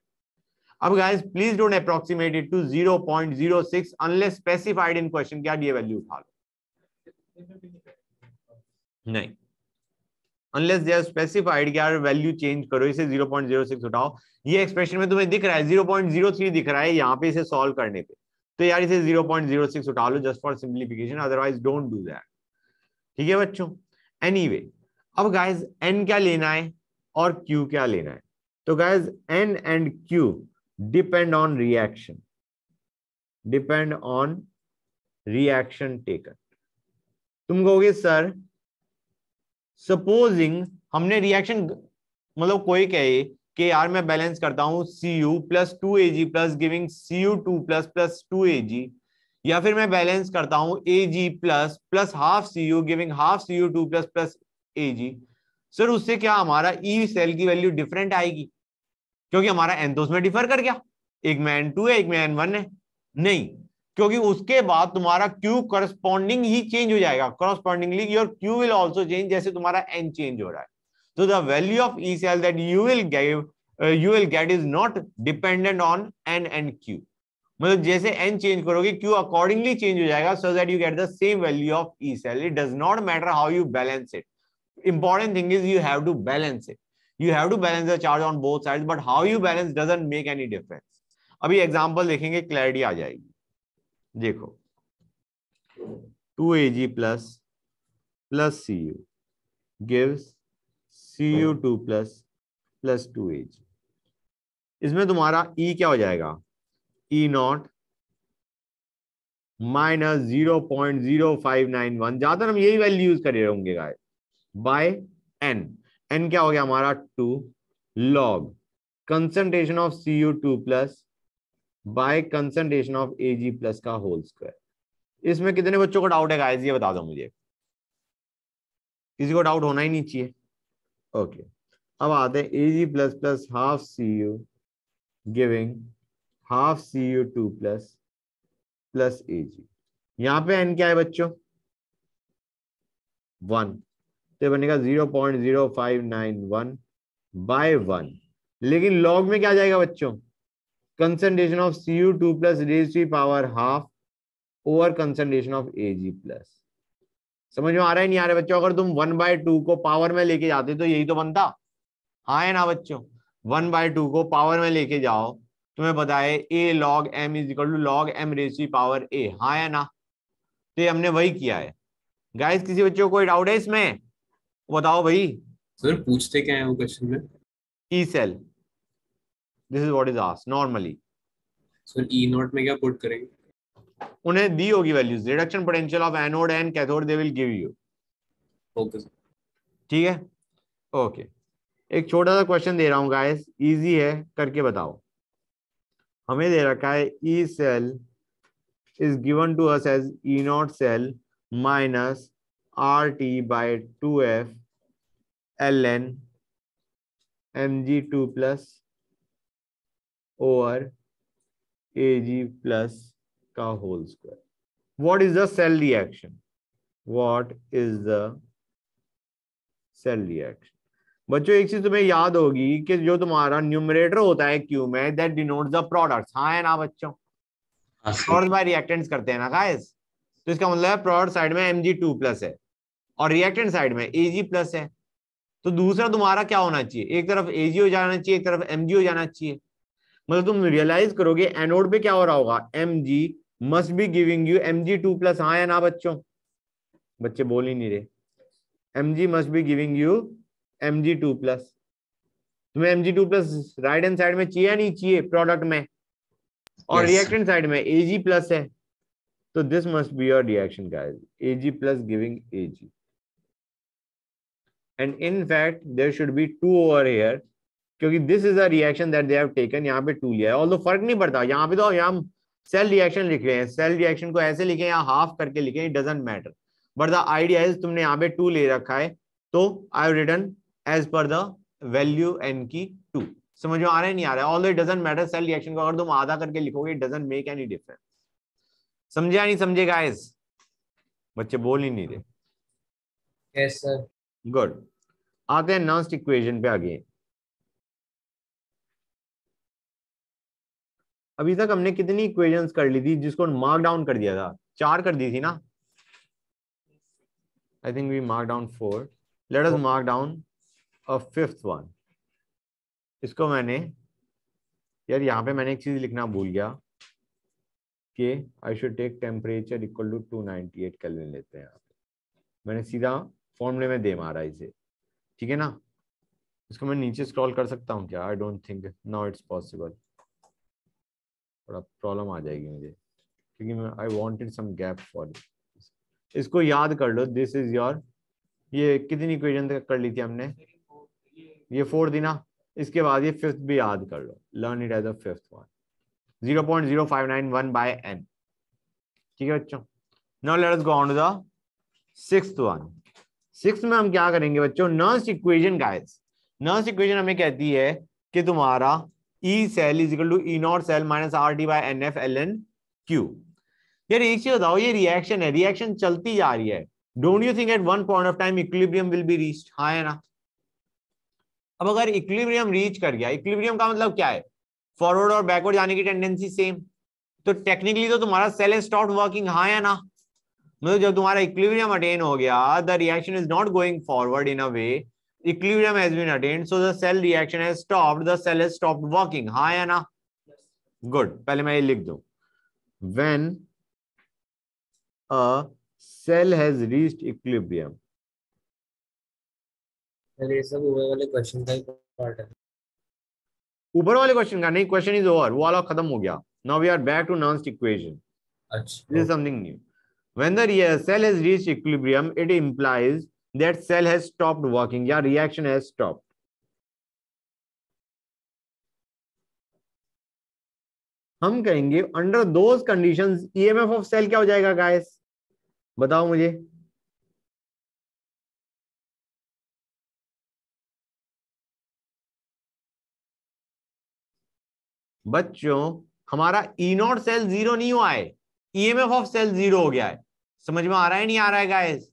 अब guys please don't approximate it to 0.06 unless specified in question क्या ये वैल्यू उठा लो, नहीं, अनलेस दे आर स्पेसिफाइड कि यार वैल्यू चेंज करो, इसे 0.06 उठाओ। ये एक्सप्रेशन में तुम्हें दिख रहा है 0.03 दिख रहा है यहाँ पे इसे सॉल्व करने पे, तो यार इसे 0.06 उठा लो just for simplification, otherwise don't do that. ठीक है बच्चों, एनीवे अब गाइज n क्या लेना है और q क्या लेना है, तो guys n and q depend on reaction, depend on reaction taken. तुम कहोगे सर सपोजिंग हमने रिएक्शन, मतलब कोई कहे कि यार मैं बैलेंस करता हूं Cu plus 2Ag plus giving Cu2 plus plus 2Ag, या फिर मैं बैलेंस करता हूं Ag plus plus half Cu giving half Cu2 plus plus Ag, sir उससे क्या हमारा ई सेल की वैल्यू डिफरेंट आएगी, क्योंकि हमारा n तो उसमें डिफर कर गया, एक में n2 है एक में n1 है, नहीं, क्योंकि उसके बाद तुम्हारा Q करस्पॉन्डिंग ही चेंज हो जाएगा, correspondingly your Q will also change, जैसे तुम्हारा n चेंज हो रहा है। तो the value of E cell that you will get is not dependent on n and Q, मतलब जैसे n चेंज करोगे Q अकॉर्डिंगली चेंज हो जाएगा, so that you get the same value of E cell. It does not matter how you balance it, important thing is you have to balance it, you have to balance the charge on both sides, but how you balance doesn't make any difference। अभी एग्जांपल देखेंगे, क्लैरिटी आ जाएगी। देखो 2Ag plus plus Cu gives Cu2 plus plus 2Ag, इसमें तुम्हारा E क्या हो जाएगा, E0 माइनस 0.0591, ज्यादातर हम यही वैल्यू यूज कर रहे होंगे गाइस, बाय n, n क्या हो गया हमारा 2 log concentration of Cu2 plus by concentration of Ag plus का होल स्क्वायर। इसमें कितने बच्चों को डाउट है गाइस, ये बता दो मुझे, किसी को डाउट होना ही नहीं चाहिए। ओके, अब आते हैं Ag plus plus half Cu giving half Cu2 plus plus Ag, यहां पे n क्या है बच्चों 1, तो बनेगा 0.0591 बाय 1, लेकिन लॉग में क्या जाएगा बच्चों, concentration of Cu2 plus raise to power half over concentration of Ag plus. समझ में आ रहा है नहीं आ रहा है बच्चों, अगर तुम 1/2 को पावर में लेके जाते तो यही तो बनता, हाँ है ना बच्चों, 1/2 को पावर में लेके जाओ, तुम्हें पता है a log m is equal to log m raise to power a, हाँ है ना, तो ये हमने वही किया है। गाइस किसी बच्चों को कोई डाउट है इसमें, बताओ भाई। सर पूछते क्या है वो क्वेश्चन में? E cell, this is what is asked normally. Sir E0 में क्या पुट करेंगे? उन्हें दी होगी values, reduction potential of anode and cathode they will give you. Okay sir. ठीक है, ओके, एक छोटा सा क्वेश्चन दे रहा हूं गाइस, इजी है, करके बताओ। हमें दे रखा है E cell is given to us as E0 cell minus RT by 2F ln Mg2 plus over Ag plus का whole square. What is the cell reaction, what is the cell reaction. बच्चों एक चीज तुम्हें याद होगी कि जो तुम्हारा न्यूमरेटर होता है Q में, दैट डिनोट्स द प्रोडक्ट्स, हाँ है ना बच्चों, प्रोडक्ट्स बाय रिएक्टेंट्स करते हैं ना गाइस, तो इसका मतलब है प्रोडक्ट साइड में Mg2 प्लस है और रिएक्टेंट साइड में Ag प्लस है, तो दूसरा तुम्हारा क्या होना चाहिए, एक तरफ Ag हो जाना चाहिए एक तरफ Mg हो जाना चाहिए। मतलब तुम रियलाइज करोगे एनोड पे क्या हो रहा होगा, Mg must be giving you Mg2 plus, हाँ या ना बच्चों, बच्चे बोल ही नहीं रहे, Mg must be giving you Mg2 plus. तुम्हें Mg2 plus right hand side में चाहिए या नहीं चाहिए प्रोडक्ट में, और रिएक्टेंट साइड में Ag प्लस है, तो this must be your reaction guys, Ag plus giving Ag, and in fact there should be 2 over here, क्योंकि this is a reaction that they have taken, यहाँ पे 2 लिया है, although फर्क नहीं पड़ता, यहाँ पे तो यहाँ सेल रिएक्शन लिख रहे हैं, सेल रिएक्शन को ऐसे लिखे या हाफ करके लिखे, it doesn't matter, but the idea is तुमने यहाँ पे 2 ले रखा है, तो I have written as per the value n की 2। समझ में आ रहा है नहीं आ रहा है? Although it doesn't matter, cell reaction को अगर तुम आधा करके लिखोगे it doesn't make any difference. समझे या नहीं समझे गाइस? बच्चे बोल ही नहीं रहे। Yes sir. गुड, आते हैं नर्स्ट इक्वेशन पे आगे। अभी तक हमने कितनी इक्वेशंस कर ली थी जिसको मार्क डाउन कर दिया था? 4 कर दी थी ना? I think we mark down 4। Let us mark down a 5th one. इसको मैंने, यार यहाँ पे मैंने एक चीज लिखना भूल गया कि I should take temperature equal to 298 kelvin लेते हैं। यहाँ पे मैंने सीधा फॉर्मूले में दे मारा इसे, ठीक है ना? इसको मैं नीचे स्क्रॉल कर सकता हूँ क्या? I don't think now it's possible. थोड़ा प्रॉब्लम आ जाएगी मुझे क्योंकि मैं I wanted some gap for it. इसको याद कर लो, दिस इज योर, ये कितनी इक्वेशन तक कर ली थी हमने? ये 4 थी ना? इसके बाद ये 5th भी याद कर लो, learn it as a 5th one, 0.0591 by n। ठीक है बच्चों, now let us go on to the 6th one. 6th में हम क्या करेंगे बच्चों? Nernst equation guys. Nernst equation हमें कहती है कि तुम्हारा E cell is equal to E naught cell minus RT by NF ln Q। यार एक चीज बताओ, ये रिएक्शन है, रिएक्शन चलती जा रही है। Don't you think at one point of time equilibrium will be reached? हाँ है ना? अब अगर इक्विलिब्रियम रीच कर गया, इक्विलिब्रियम का मतलब क्या है? फॉरवर्ड और बैकवर्ड जाने की टेंडेंसी सेम, तो टेक्निकली तो तुम्हारा सेल हैज स्टॉप्ड वर्किंग। हाँ या ना? मतलब जब तुम्हारा इक्विलिब्रियम अटेन हो गया, the reaction is not going forward in a way, equilibrium has been attained, so the cell reaction has stopped, the cell has stopped working. हाँ या ना? गुड, पहले मैं ये लिख दूं, when a cell has reached equilibrium। ये सब ऊपर वाले क्वेश्चन का ही पार्ट है। ऊपर वाले क्वेश्चन का नहीं, क्वेश्चन इज ओवर, वो वाला खत्म हो गया। Now we are back to Nernst equation. अच्छा, this is something new. When the cell has reached equilibrium, it implies that cell has stopped working या reaction has stopped। हम कहेंगे under those conditions EMF of cell क्या हो जाएगा गाइस? बताओ मुझे। बच्चों हमारा ई नॉट सेल 0 नहीं हुआ है, ईएमएफ ऑफ सेल 0 हो गया है। समझ में आ रहा है नहीं आ रहा है guys?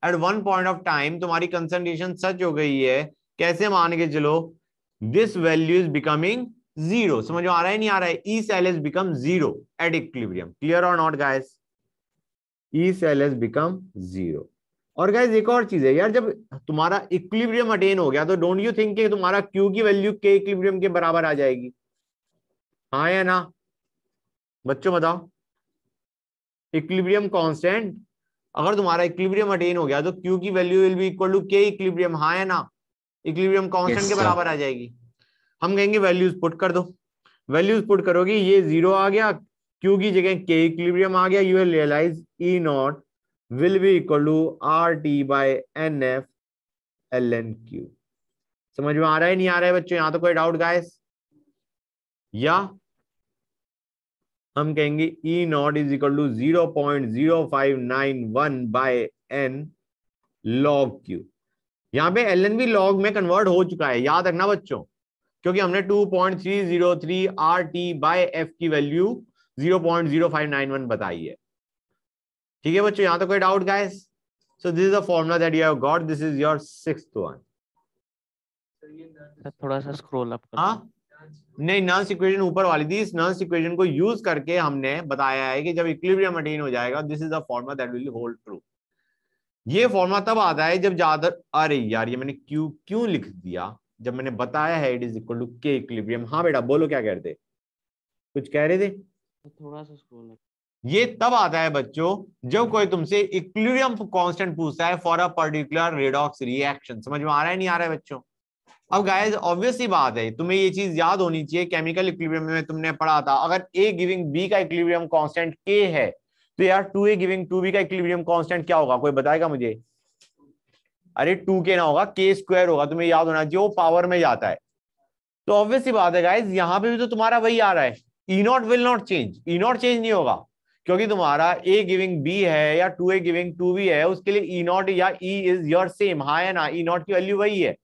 At one point of time तुम्हारी कंसंट्रेशन सच हो गई है, कैसे मान के चलो, दिस वैल्यू इज बिकमिंग 0। समझ में आ रहा है नहीं आ रहा है? E cell is become 0 at equilibrium. Clear और not guys? E cell is become 0। और गाइस एक और चीज है यार, जब तुम्हारा इक्विलिब्रियम अटेन हो गया तो डोंट यू थिंक कि तुम्हारा क्यू की वैल्यू के इक्विलिब्रियम के बराबर आ जाएगी? हाँ या ना? बच्चों बताओ। इक्विलिब्रियम कांस्टेंट, अगर तुम्हारा इक्विलिब्रियम अटेन हो गया तो क्यू की value will be equal to K equilibrium. हाँ या ना? इक्विलिब्रियम कांस्टेंट के बराबर आ जाएगी। हम कहेंगे वैल्यूज पुट कर दो, वैल्यूज पुट करोगे, ये 0 आ गया, क्यू की जगह के इक्विलिब्रियम आ गया, you will realise E naught will be equal to RT by NF ln Q। समझ में आ रहा है नहीं आ रहा है बच्चों? यहां तो कोई डाउट गाइस? या हम कहेंगे E naught is equal to 0.0591 by n log Q। यहां पे ln भी log में कन्वर्ट हो चुका है, याद रखना बच्चों, क्योंकि हमने 2.303 RT बाय F की वैल्यू 0.0591 बताई है। ठीक है बच्चों, यहां तो कोई doubt guys? So this is the formula that you have got, this is your 6th one. थोड़ा सा स्क्रॉल अप कर हाँ नहीं, नर्स इक्वेशन ऊपर वाली थी, इस नर्स इक्वेशन को यूज करके हमने बताया है कि जब इक्विलिब्रियम अटेन हो जाएगा, this is the formula that will hold true. ये फॉर्मूला तब आता है जब ज्यादा, अरे यार ये मैंने क्यों लिख दिया, जब मैंने बताया है it is equal to K equilibrium. हाँ बेटा बोलो, क्या कहते, कुछ कह रहे थे? थोड़ा सा स्क्रॉल अप। ये तब आता है बच्चों जब कोई तुमसे इक्विलिब्रियम कांस्टेंट पूछता है for a particular redox reaction. समझ में आ रहा है नहीं आ रहा है बच्चों? अब गाइस ऑब्वियस सी बात है, तुम्हें ये चीज याद होनी चाहिए, केमिकल इक्विलिब्रियम में तुमने पढ़ा था, अगर A गिविंग B का इक्विलिब्रियम कांस्टेंट K है तो यार 2A गिविंग 2B का इक्विलिब्रियम कांस्टेंट क्या होगा? कोई बताएगा मुझे? अरे 2K ना होगा, K स्क्वायर होगा, तुम्हें याद होना चाहिए, वो पावर में जाता है। तो ऑब्वियस सी बात है गाइस, यहां पे भी तो तुम्हारा वही आ रहा है, E naught will not change, E naught change नहीं होगा, क्योंकि तुम्हारा A गिविंग B है या 2A गिविंग 2B है, उसके लिए ई नॉट या E इज योर सेम। हाँ या ना? ई नॉट की वैल्यू वही है,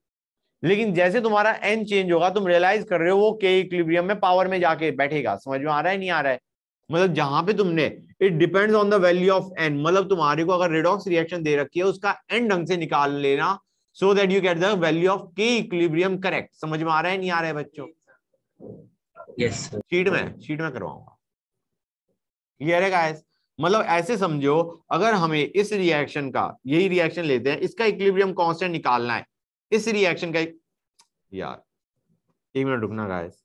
लेकिन जैसे तुम्हारा n चेंज होगा तुम रियलाइज कर रहे हो वो k इक्विलिब्रियम में पावर में जाके बैठेगा। समझ में आ रहा है नहीं आ रहा है? मतलब जहां पे तुमने it depends on the value of n, मतलब तुम्हारे को अगर रेडॉक्स रिएक्शन दे रखी है उसका n ढंग से निकाल लेना सो that you get the value of k equilibrium correct. समझ में आ रहा है नहीं आ रहा है बच्चों? Yes sir. शीट में करवाऊंगा। क्लियर है गाइस? मतलब ऐसे समझो, अगर हमें इस रिएक्शन का, यही रिएक्शन लेते हैं, इसका इक्विलिब्रियम कांस्टेंट निकालना है, इस रिएक्शन का, यार एक मिनट रुकना गाइस,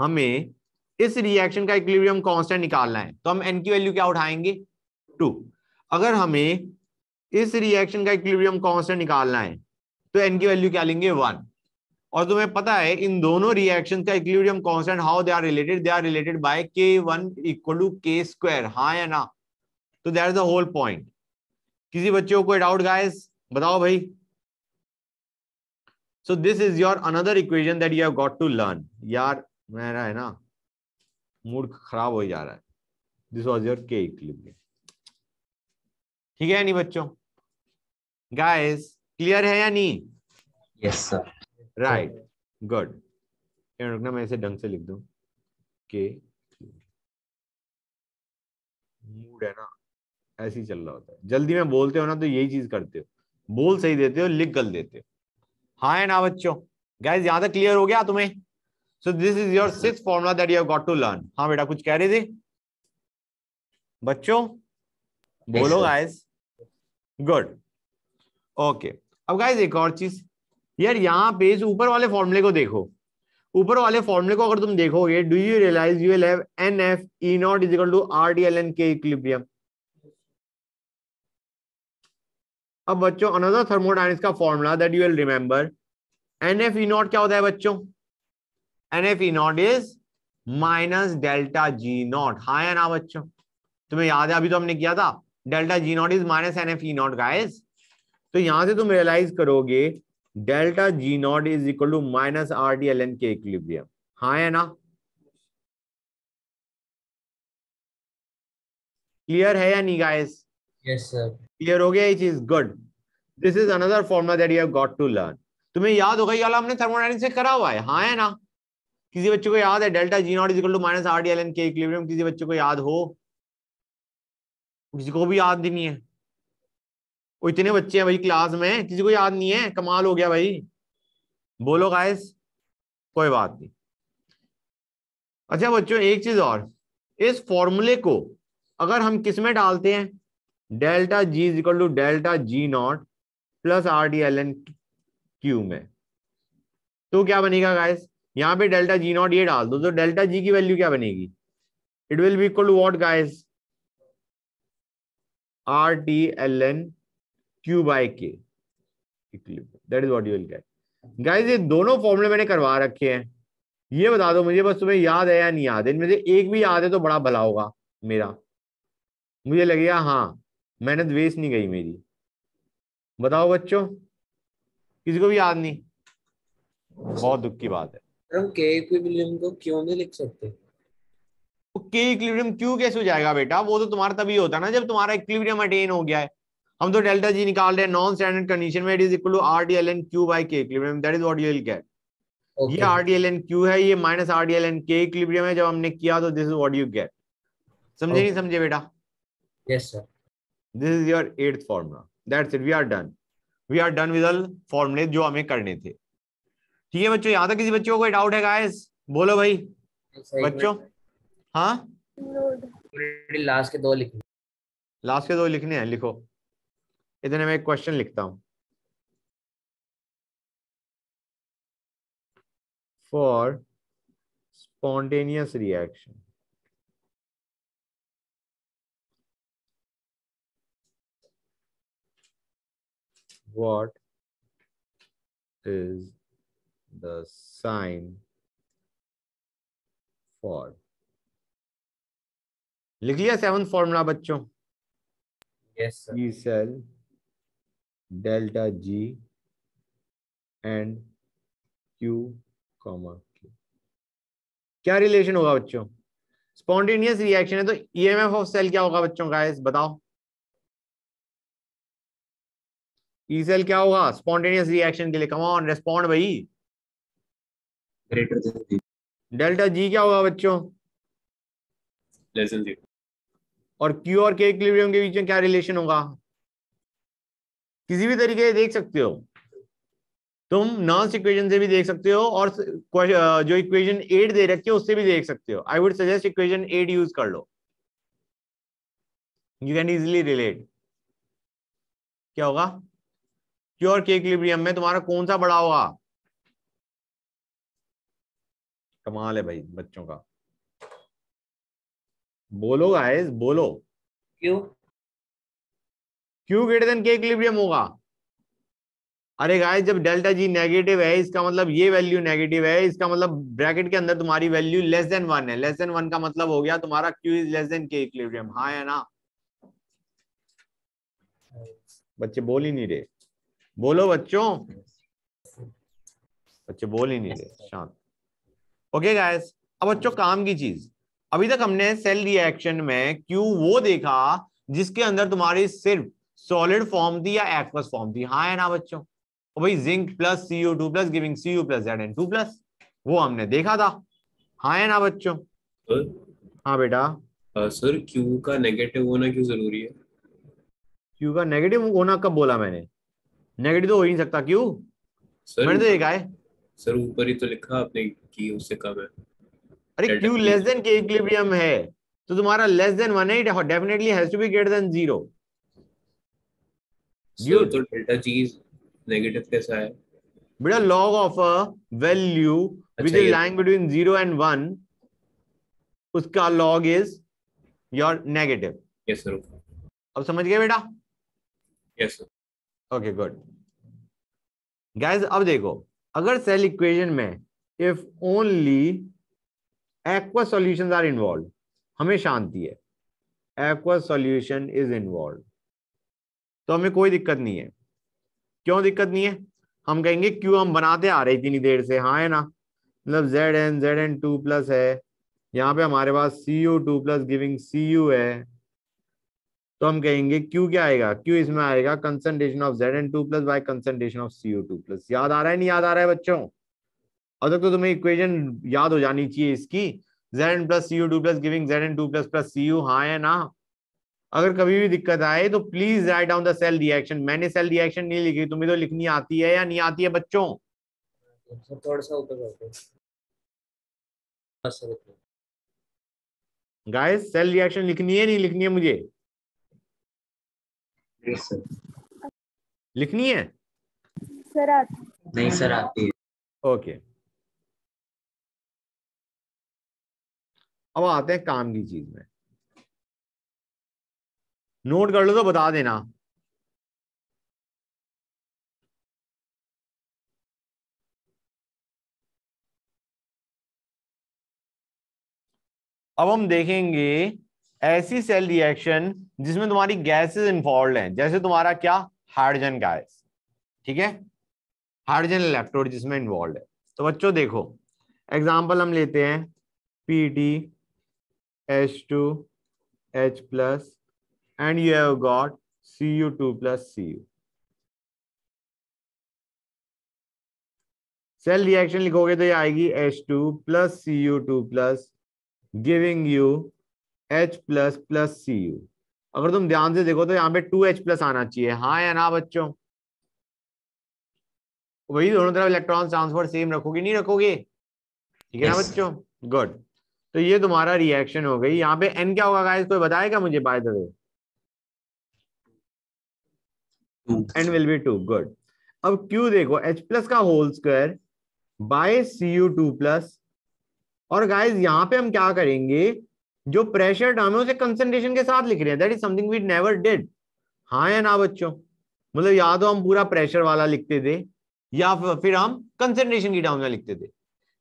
हमें इस रिएक्शन का इक्विलिब्रियम कांस्टेंट निकालना है तो हम n की वैल्यू क्या उठाएंगे? 2। अगर हमें इस रिएक्शन का इक्विलिब्रियम कांस्टेंट निकालना है तो n की वैल्यू क्या लेंगे? 1। और तुम्हें पता है इन दोनों रिएक्शन का equilibrium constant how they are related by k1 equal to k square, हाँ या ना? तो that is the whole point. किसी बच्चे को कोई डाउट गाइस? बताओ भाई। So this is your another equation that you have got to learn. यार मेरा है ना मूड खराब हो जा रहा है। This was your k equilibrium. ठीक है नहीं बच्चों? गाइस क्लियर है या नहीं? Yes sir. Right, good. रुकना मैं इसे ढंग से लिख दूं। के मूड है ना ऐसे ही चल रहा होता है, जल्दी में बोलते हो ना तो यही चीज करते हो, बोल सही देते हो लिख गल देते हो, हाँ है ना बच्चों? गाइस यहां तक क्लियर हो गया तुम्हें? So this is your sixth formula that you have got to learn. हाँ बेटा कुछ कह रहे थे बच्चों? बोलो गाइस। Good, okay. अब गाइस एक और चीज, यार यहाँ पे इस ऊपर वाले फॉर्मूले को देखो। ऊपर वाले फॉर्मूले को अगर तुम देखोगे, do you realise you will have NF E naught is equal to RDLN K equilibrium. अब बच्चों अनदर थर्मोडायनेमिक्स का formula that you will remember, NF E naught क्या होता है बच्चों? NF E naught is minus delta G naught, हाँ या ना बच्चों? तुम्हें याद है अभी तो हमने किया था, delta G naught is minus NF E naught guys. तो यहां से तुम रियलाइज करोगे delta G naught is equal to minus RDLN K equilibrium, हाँ या ना? क्लियर है या नहीं गाइस? Yes sir. क्लियर हो गया ये चीज? Good. This is another formula that you have got to learn. तुम्हें याद होगा ये वाला हमने थर्मोडायनेमिक्स से करा हुआ है, हाँ है ना? किसी बच्चे को याद है delta G naught is equal to minus RDLN K equilibrium? किसी बच्चे को याद हो? किसी को भी याद नहीं है? वो इतने बच्चे हैं भाई क्लास में, किसी को याद नहीं है? कमाल हो गया भाई। बोलो गाइस। कोई बात नहीं। अच्छा बच्चों एक चीज और, इस फॉर्मूले को अगर हम किस में डालते हैं, delta G is equal to delta G naught plus RDLN Q में, तो क्या बनेगा गाइस? यहां पे डेल्टा G नॉट ये डाल दो तो डेल्टा G की वैल्यू क्या बनेगी? It will be equal to what guys? RDLN Q by K equilibrium, that is what you will get. Guys ये दोनों फॉर्मूले मैंने करवा रखे हैं, ये बता दो मुझे बस तुम्हें याद है या नहीं याद है? इनमें से एक भी याद है तो बड़ा भला होगा मेरा, मुझे लगेगा हाँ मेहनत वेस्ट नहीं गई मेरी। बताओ बच्चों, किसी को भी याद नहीं? बहुत दुख की बात है। हम के इक्विलिब्रियम को क्यों नहीं लिख सकते? के इक्विलिब्रियम क्यों कैसे हो जाएगा बेटा? वो तो तुम्हारा तभी होता है ना जब तुम्हारा इक्विलिब्रियम अटेन हो गया है। हम तो डेल्टा G निकाल रहे हैं नॉन स्टैंडर्ड कंडीशन में, it is equal to RDLN Q by K equilibrium, that is what you will get. ये RDLN Q है, ये माइनस RDLN K इक्विलिब्रियम है, जब हमने किया तो this is what you get. समझे नहीं समझे बेटा? Yes sir. This is your 8th formula, that's it, we are done. We are done with all फॉर्मूले जो हमें करने थे। ठीक है बच्चों, यहाँ तक किसी बच्चों को कोई डाउट है गाइस? बोलो भाई बच्चों। हाँ लास्ट के 2 लिखने। लास्ट के 2 लिखने हैं, लिखो। इतने में एक क्वेश्चन लिखता हूं। For spontaneous reaction what is the sign for? लिख लिया 7th फॉर्मूला बच्चों? Yes sir. E cell delta G and Q comma Q, क्या रिलेशन होगा बच्चों? स्पॉन्टेनियस रिएक्शन है तो EMF ऑफ सेल क्या होगा बच्चों? गाइस बताओ। ई सेल क्या होगा स्पॉन्टेनियस रिएक्शन के लिए, कम ऑन रेस्पॉन्ड भाई। ग्रेटर देन डेल्टा जी क्या होगा बच्चों, लेस देन 0। और क्यू और के इक्विलिब्रियम के बीच में क्या रिलेशन होगा, किसी भी तरीके से देख सकते हो तुम, नॉन इक्वेशन से भी देख सकते हो और जो इक्वेशन 8 दे रखी है उससे भी देख सकते हो। I would suggest equation 8 use कर लो, यू कैन इजिली रिलेट। क्या होगा, क्यू और के इक्विलिब्रियम में तुम्हारा कौन सा बड़ा होगा, कमाल है भाई बच्चों का, बोलो गाइस बोलो। क्यों? Q greater than K equilibrium होगा। अरे गाइस जब डेल्टा जी नेगेटिव है इसका मतलब ये वैल्यू नेगेटिव है, इसका मतलब ब्रैकेट के अंदर तुम्हारी वैल्यू लेस देन 1 है, लेस देन 1 का मतलब हो गया तुम्हारा Q is less than K equilibrium. हाँ है ना, बच्चे बोल ही नहीं रहे, बोलो बच्चों, बच्चे बोल ही नहीं रहे, शांत। ओके गाइस, अब बच्चों काम की चीज, अभी तक हमने सेल रिएक्शन में क्यू वो देखा जिसके अंदर तुम्हारी सिर्फ सॉलिड फॉर्म थी या एक्वस फॉर्म थी। हाँ है ना बच्चों, और भाई zinc plus Cu2 plus giving Cu plus Zn2 plus, वो हमने देखा था। हाँ है ना बच्चों। हाँ बेटा, सर क्यू का नेगेटिव होना क्यों जरूरी है? क्यू का नेगेटिव होना कब बोला मैंने, नेगेटिव तो हो ही नहीं सकता क्यू, सर मैंने तो देखा है। सर ऊपर ही तो लिखा आपने कि उससे कम है। अरे Delta Q G less than K equilibrium है तो तुम्हारा लेस देन 1 है, definitely has to be greater than 0। Sir तो डेल्टा जी नेगेटिव कैसा है? बेटा log of a value which अच्छा is ये lying between 0 and 1, उसका log is your negative। Yes sir, अब समझ गए बेटा, yes sir. Okay good guys. अब देखो, अगर सेल इक्वेशन में if only aqueous solutions are involve, हमें शांति है, एक्वस सॉल्यूशन इज इन्वॉल्व, तो हमें कोई दिक्कत नहीं है। क्यों दिक्कत नहीं है, हम कहेंगे क्यों हम बनाते आ रहे इतनी देर से। हाँ है ना, मतलब Zn2 प्लस है, यहाँ पे हमारे पास Cu2 प्लस गिविंग Cu है, तो हम कहेंगे Q क्या आएगा, Q इसमें आएगा concentration of Zn2 plus by concentration of Cu2 plus. याद आ रहा है नहीं याद आ रहा है बच्चों, अब तक तो तुम्हें इक्वेशन याद हो जानी चाहिए इसकी, Zn plus Cu2 plus giving Zn2 plus plus Cu। हाँ है ना, अगर कभी भी दिक्कत आए तो please write down the cell reaction. मैंने सेल रिएक्शन नहीं लिखी, तुम्हें तो लिखनी आती है या नहीं आती है बच्चों। सर थोड़ा सा ऊपर करते हैं। गाइस सेल रिएक्शन लिखनी है नहीं लिखनी है मुझे, यस सर। लिखनी है। सर आती नहीं सर आती है। ओके, अब आते हैं काम की चीज में, नोट कर लो तो बता देना। अब हम देखेंगे ऐसी सेल रिएक्शन जिसमें तुम्हारी गैसेस इन्वॉल्व हैं, जैसे तुम्हारा क्या हाइड्रोजन गैस, ठीक है, हाइड्रोजन इलेक्ट्रोड जिसमें इन्वॉल्व है। तो बच्चों देखो एग्जांपल हम लेते हैं PtH2H plus and you have got Cu2 plus Cu। Cell reaction लिखोगे तो ये आएगी H2 plus Cu2 plus giving you H plus plus Cu। अगर तुम ध्यान से देखो तो यहाँ पे 2H प्लस आना चाहिए। हाँ या ना बच्चों, वही दोनों तरफ इलेक्ट्रॉन ट्रांसफर सेम रखोगे नहीं रखोगे, ठीक है ना Yes. बच्चों, गुड। तो ये तुम्हारा रिएक्शन हो गई। यहाँ पे N क्या होगा गाइस, कोई बताएगा मुझे by the way? N will be 2, good. अब Q देखो H प्लस का whole square by Cu2 plus, और गाइस यहाँ पे हम क्या करेंगे, जो प्रेशर टर्म है उसे कंसंट्रेशन के साथ लिख रहे हैं, that is something we never did. हाँ या ना बच्चों, मतलब या तो हम पूरा प्रेशर वाला लिखते थे या फिर हम कंसंट्रेशन की टर्म में लिखते थे।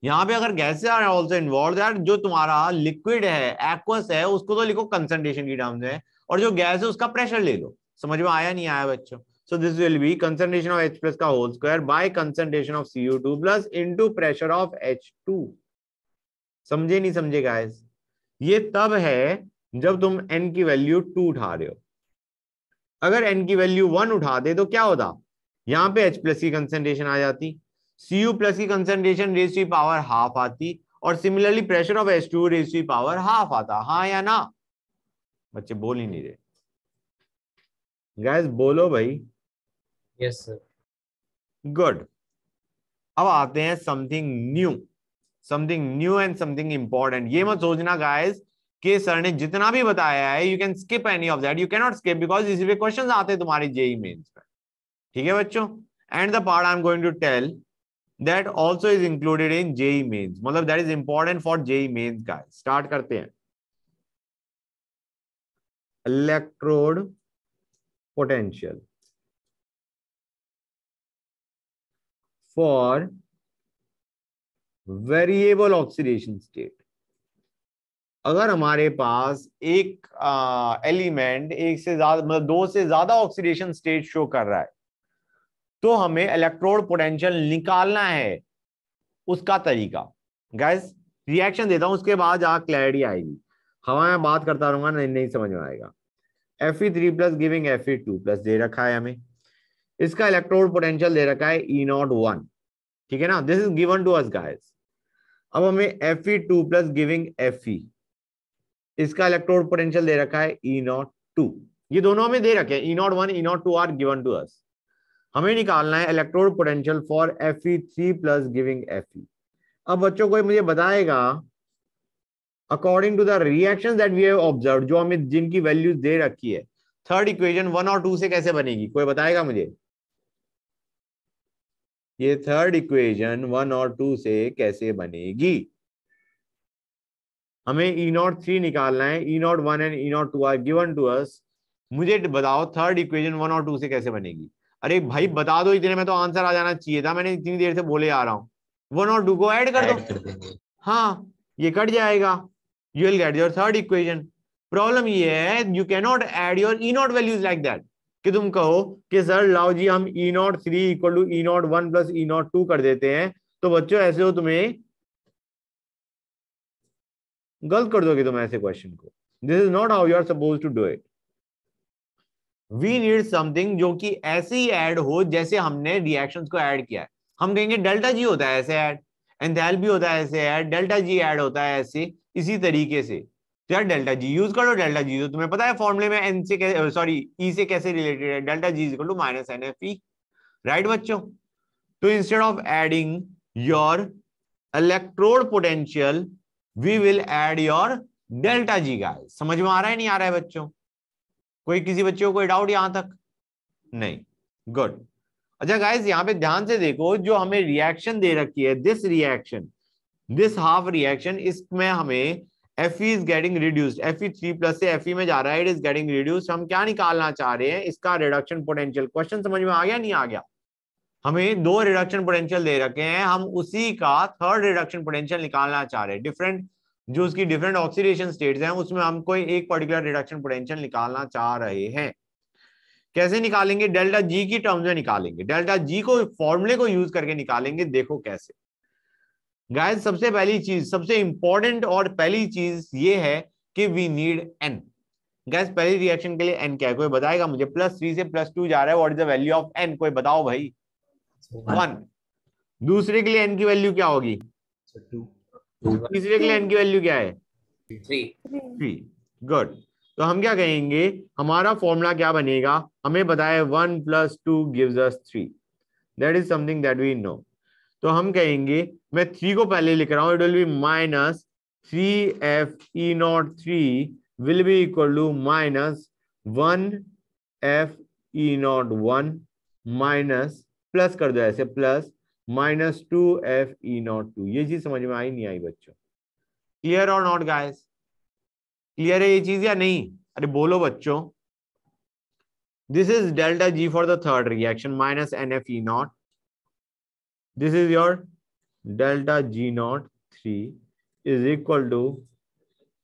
यहाँ पे अगर gases are also involve, that जो तुम्हारा लिक्विड है एक्वस है उसको तो लिखो कंसंट्रेशन की टर्म में, और जो गैस है उसका प्रेशर ले लो। समझ में आया नहीं आया बच्चों? So this will be concentration of H plus का whole square by concentration of Cu2 plus into pressure of H2। समझे नहीं समझे गाइस? ये तब है जब तुम N की वैल्यू 2 उठा रहे हो। अगर N की वैल्यू 1 उठा दे तो क्या होता, यहाँ पे H प्लस की कंसेंट्रेशन आ जाती, Cu प्लस की concentration raise to power half आती, और similarly pressure of H2 raise to power half आता। हाँ या ना? बच्चे बोल ही नहीं रहे, गाइस बोलो भाई। Yes sir. गुड। अब आते हैं something new and something important. ये मत सोचना गाइस कि सर ने जितना भी बताया है you can skip any of that, you can not skip because इसी पे क्वेश्चंस आते हैं तुम्हारे जेई मेंस पे। ठीक है बच्चों, and the part I am going to tell that also is included in JEE Mains, मतलब that is important for JEE Mains guys. Start करते हैं। Electrode potential for variable oxidation state. अगर हमारे पास एक एलिमेंट एक से ज्यादा मतलब दो से ज्यादा ऑक्सीडेशन स्टेट शो कर रहा है तो हमें इलेक्ट्रोड पोटेंशियल निकालना है। उसका तरीका गाइस रिएक्शन देता हूं, उसके बाद जहां क्लैरिटी आएगी। हवा में बात करता रहूंगा, नहीं समझ में आएगा। Fe3 plus giving Fe2 plus दे रखा है हमें, इसका इलेक्ट्रोड पोटेंशियल दे रखा है E01, ठीक है ना, this is given to us guys. अब हमें Fe2 प्लस गिविंग Fe, इसका इलेक्ट्रोड पोटेंशियल दे रखा है E02, ये दोनों हमें दे रखे हैं, E01 E02 are given to अस। हमें निकालना है electrode potential for Fe3 plus giving Fe। अब बच्चों को मुझे बताएगा according to the reactions that we have observed, जो हमें जिनकी वैल्यूज दे रखी है, थर्ड इक्वेशन 1 और 2 से कैसे बनेगी, कोई बताएगा मुझे? ये थर्ड इक्वेशन 1 और 2 से कैसे बनेगी? हमें E03 निकालना है, E01 and E02 are given to us. मुझे बताओ थर्ड इक्वेशन 1 और 2 से कैसे बनेगी? अरे भाई बता दो, इतने में तो आंसर आ जाना चाहिए था, मैंने इतनी देर से बोले आ रहा हूं। 1 और 2 को ऐड कर दो, हाँ ये कट जाएगा, you will get your third equation। Problem ये है you cannot add your E0 values like that कि तुम कहो कि सर लाओ जी हम E03 equal to E01 plus E02 कर देते हैं, तो बच्चों ऐसे हो तुम्हें गलत कर दोगे तुम ऐसे क्वेश्चन को। This is not how you are suppose to do it. We need something जो कि ऐसे ही ऐड हो जैसे हमने रिएक्शंस को ऐड किया है। हम कहेंगे डेल्टा जी होता है ऐसे ऐड, एंथैल्पी होता है ऐसे ऐड, डेल्टा जी ऐड होता है ऐसे, इसी तरीके से। तो यार डेल्टा जी यूज करो, डेल्टा जी तो तुम्हें पता है फॉर्मूले में एन से सॉरी ई से कैसे रिलेटेड है, delta G is equal to minus N F E, right बच्चों? तो instead of adding your electrode potential we will add your delta G. Guys समझ में आ रहा है नहीं आ रहा है बच्चों? कोई किसी बच्चे को कोई डाउट यहां तक? नहीं, गुड। अच्छा गाइस यहाँ पे ध्यान से देखो, जो हमें रिएक्शन दे रखी है, this reaction, this half reaction, इसमें हमें Fe is getting reduced, Fe3 plus से Fe में जा रहा है, इट इज गेटिंग रिड्यूस्ड। हम क्या निकालना चाह रहे हैं? इसका रिडक्शन पोटेंशियल। क्वेश्चन समझ में आ गया नहीं आ गया? हमें दो रिडक्शन पोटेंशियल दे रखे हैं, हम उसी का थर्ड रिडक्शन पोटेंशियल निकालना चाह रहे हैं। डिफरेंट जो उसकी डिफरेंट ऑक्सीडेशन स्टेट्स हैं उसमें हम कोई एक पर्टिकुलर रिडक्शन पोटेंशियल निकालना चाह रहे हैं। कैसे निकालेंगे? डेल्टा जी की टर्म्स में निकालेंगे, डेल्टा जी को फॉर्मूले को यूज करके निकालेंगे। देखो कैसे गाइस। सबसे पहली चीज, सबसे इंपॉर्टेंट और पहली चीज ये है कि वी नीड एन। गाइस पहली रिएक्शन के लिए एन क्या है, कोई बताएगा मुझे? +3 से +2 जा रहा है, what is the value of N? कोई बताओ भाई। 1। दूसरे के लिए एन की वैल्यू क्या होगी? 2। तीसरे के लिए एन की वैल्यू क्या है? 3। गुड। तो हम क्या कहेंगे, हमारा फॉर्मूला क्या बनेगा? हमें बताया 1 + 2 gives us 3, that is something that we know. तो हम कहेंगे, मैं 3 को पहले लिख रहा हूं, it will be minus 3FE03 will be equal to minus 1FE01 minus, plus कर दो ऐसे, प्लस माइनस 2FE02। ये चीज समझ में आई नहीं आई बच्चों? क्लियर और नॉट गाइस? क्लियर है ये चीज या नहीं? अरे बोलो बच्चों। This is delta G for the third reaction minus NFE0। This is your delta G03 is equal to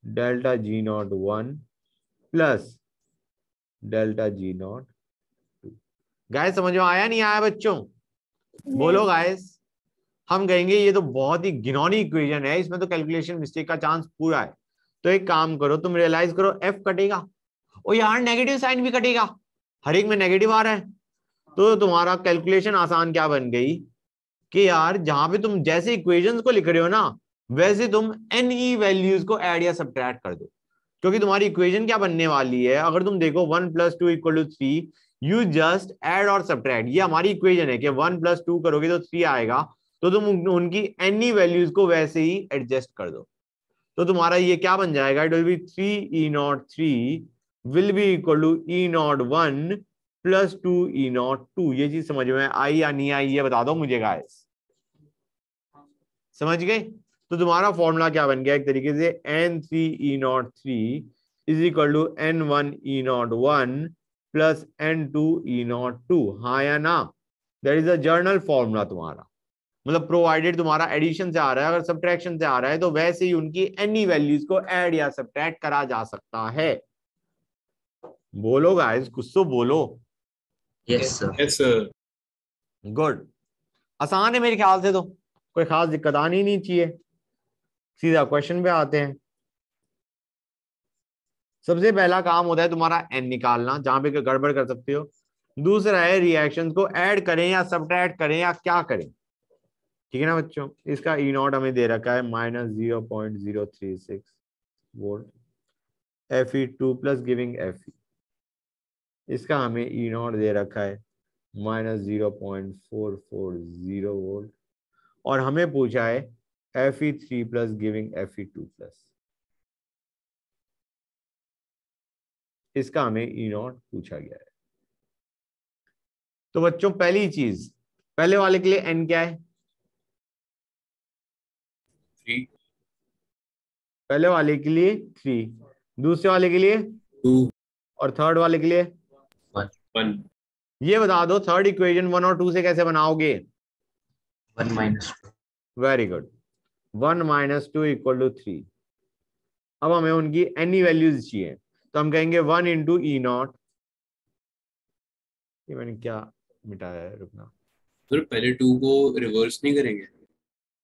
delta G01 plus delta G02। Guys समझ में आया नहीं आया बच्चों? बोलो गाइस। हम कहेंगे ये तो बहुत ही घिनौनी इक्वेशन है, इसमें तो कैलकुलेशन मिस्टेक का चांस पूरा है। तो एक काम करो, तुम रियलाइज करो, F कटेगा और यार नेगेटिव साइन भी कटेगा, हर एक में नेगेटिव आ रहा है। तो तुम्हारा कैलकुलेशन आसान क्या बन गई कि यार जहां पे तुम जैसे इक्वेशंस को लिख रहे हो ना, वैसे तुम एनी वैल्यूज को ऐड या सब्ट्रैक्ट कर दो, क्योंकि तुम्हारी इक्वेशन क्या बनने वाली है, अगर तुम देखो 1 + 2 = 3, यू जस्ट ऐड और सब्ट्रैक्ट। ये हमारी इक्वेशन है कि 1 + 2 करोगे तो 3 आएगा, तो तुम उनकी एनी वैल्यूज को वैसे ही एडजस्ट कर दो। तो तुम्हारा ये क्या बन जाएगा, it will be 3E03 will be equal to E01 + 2E02। ये चीज समझ में आई या नहीं आई, ये बता दो मुझे गाइस। समझ गए? तो तुम्हारा फॉर्मूला क्या बन गया एक तरीके से, N3E03 = N1E01 + N2E02। हाँ या ना? That is a journal formula तुम्हारा, मतलब प्रोवाइडेड तुम्हारा एडिशन से आ रहा है, अगर सब्ट्रैक्शन से आ रहा है तो वैसे ही उनकी एनी वैल्यूज को ऐड या सब्ट्रैक्ट करा जा सकता है। बोलो गाइस, कुछ तो बोलो। Yes sir. Yes sir. Good, आसान है मेरे ख्याल से, तो कोई खास दिक्कत आनी नहीं चाहिए। सीधा क्वेश्चन पे आते हैं। सबसे पहला काम होता है तुम्हारा एन निकालना, जहां पे गड़बड़ कर सकते हो। दूसरा है रिएक्शंस को ऐड करें या सब्ट्रैक्ट करें या क्या करें, ठीक है ना बच्चों। इसका E0 हमें दे रखा है -0.036 वोल्ट, Fe2 + गिविंग Fe, इसका हमें E0 दे रखा है -0.440 वोल्ट, और हमें पूछा है Fe3 + गिविंग Fe2+, इसका हमें E0 पूछा गया है। तो बच्चों पहली चीज, पहले वाले के लिए n क्या है? 3 पहले वाले के लिए 3, दूसरे वाले के लिए 2 और थर्ड वाले के लिए 1 ये बता दो थर्ड इक्वेशन 1 और 2 से कैसे बनाओगे? 1 - 2। Very good, 1 - 2 = 3। अब हमें उनकी एनी वैल्यूज चाहिए, तो हम कहेंगे 1 × E0। ये मैंने क्या मिटाया है, रुकना। सर पहले 2 को रिवर्स नहीं करेंगे?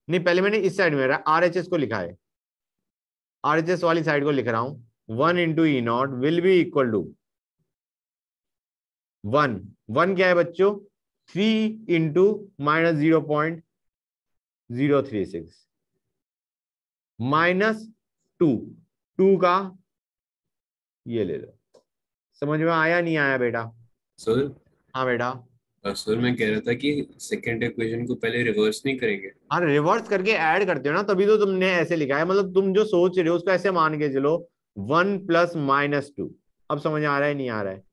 नहीं, पहले मैंने इस साइड में RHS को लिखा है, RHS वाली साइड को लिख रहा हूं। 1 × E0 will be equal to 1 क्या है बच्चों? 3 × -0.036 -2 का ये ले लो। समझ में आया नहीं आया बेटा? सर हाँ बेटा। सर मैं कह रहा था कि सेकंड इक्वेशन को पहले रिवर्स नहीं करेंगे? हाँ, रिवर्स करके ऐड करते हो ना, तभी तो तुमने ऐसे लिखा है। मतलब तुम जो सोच रहे हो उसको ऐसे मान के चलो, 1 + -2। अब समझ आ रहा है नहीं आ रहा है?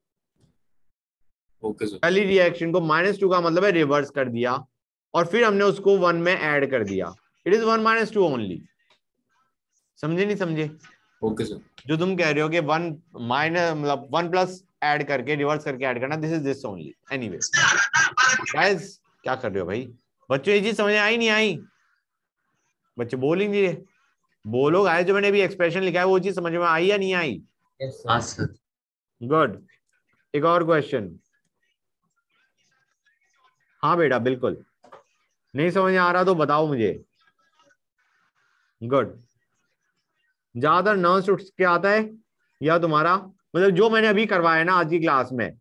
Okay sir. पहली रिएक्शन को -2 का मतलब है रिवर्स कर दिया, और फिर हमने उसको 1 में ऐड कर दिया। It is 1 - 2 only. समझे नहीं समझे? Okay sir. जो तुम कह रहे हो कि 1 मतलब 1+ ऐड करके रिवर्स करके ऐड करना, this is this only. Anyway guys, क्या कर रहे हो भाई? बच्चों ये चीज समझ आई नहीं आई? बच्चे बोल ही नहीं रहे। बोलो गाइस, जो मैंने अभी एक्सप्रेशन लिखा है वो चीज समझ में आई या नहीं आई? हाँ सर। गुड। एक और क्वेश्चन। हाँ बेटा बिल्कुल। नहीं समझ आ रहा तो बताओ मुझे। गुड। ज्यादातर नर्व्स उठ के आता है, या तुम्हारा मतलब जो मैंने अभी करवाया ना आज की क्लास में,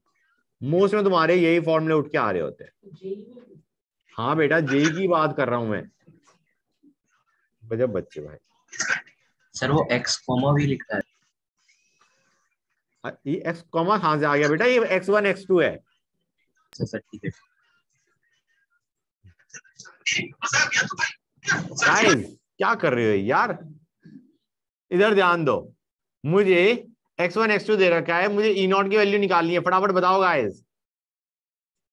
मोस्ट में तुम्हारे यही फॉर्मूले उठ के आ रहे होते हैं। हाँ बेटा, जेई की बात कर रहा हूं मैं। गजब बच्चे भाई। सर वो x कॉमा भी लिखा है। ये एक्स कॉमा कहां से आ गया बेटा? ये x1 x2 है। सर ठीक है। गाइस क्या कर रहे हो यार? इधर ध्यान दो। मुझे x1 x2 दे रखा है, मुझे E0 की वैल्यू निकालनी है। फटाफट बताओ गाइस।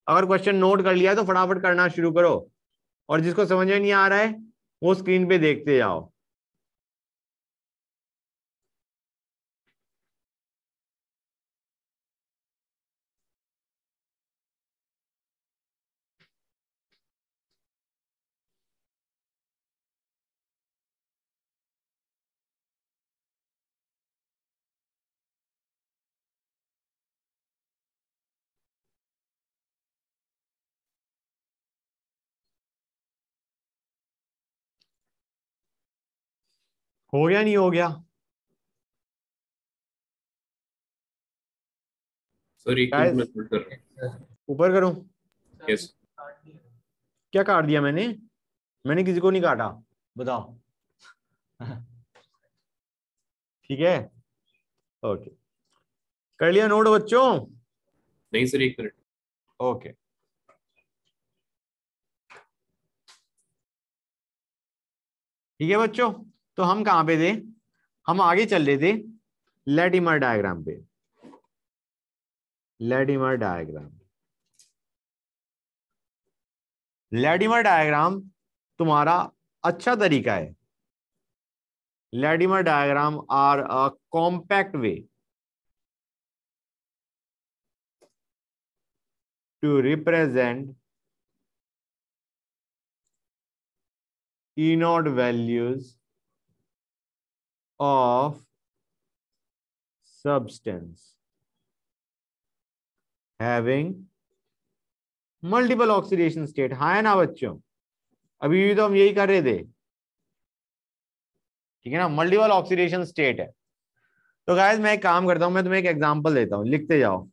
अगर क्वेश्चन नोट कर लिया तो फटाफट करना शुरू करो, और जिसको समझ में नहीं आ रहा है वो स्क्रीन पे देखते जाओ। हो गया नहीं हो गया? सर एक मिनट में नोट कर रहा हूँ। ऊपर करूं? यस क्या काट दिया मैंने? मैंने किसी को नहीं काटा, बताओ। ठीक है, ओके, कर लिया नोट बच्चों? नहीं सर, 1 मिनट। ओके, ठीक है बच्चों, तो हम कहां पे थे? हम आगे चल रहे थे लैटिमर डायग्राम पे। लैटिमर डायग्राम, लैटिमर डायग्राम तुम्हारा अच्छा तरीका है। Latimer diagram are a compact way to represent E0 values of substance having multiple oxidation state। हाँ है ना बच्चों? अभी भी तो हम यही कर रहे थे, ठीक है ना? मल्टीपल ऑक्सीडेशन स्टेट है। तो गाइस मैं एक काम करता हूं, मैं तुम्हें एक एग्जांपल देता हूं, लिखते जाओ।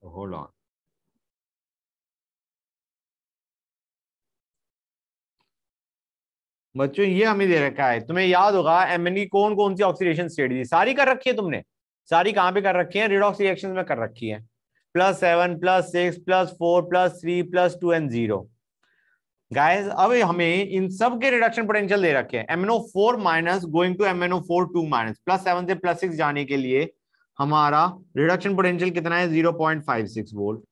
होल्ड ऑन, बच्चों ये हमें दे रखा है, तुम्हें याद होगा एमएन की कौन कौन सी ऑक्सीडेशन स्टेट थी, सारी कर रखी है तुमने। सारी कहां पे कर रखी है? रिडॉक्स रिएक्शन में कर रखी है। +7 +6 +4 +3 +2 एंड 0। गाइस अब हमें इन सब के रिडक्शन पोटेंशियल दे रखे हैं। MnO4 minus going to MnO4 2 minus, +7 से +6 जाने के लिए हमारा रिडक्शन पोटेंशियल कितना है? 0.56 वोल्ट।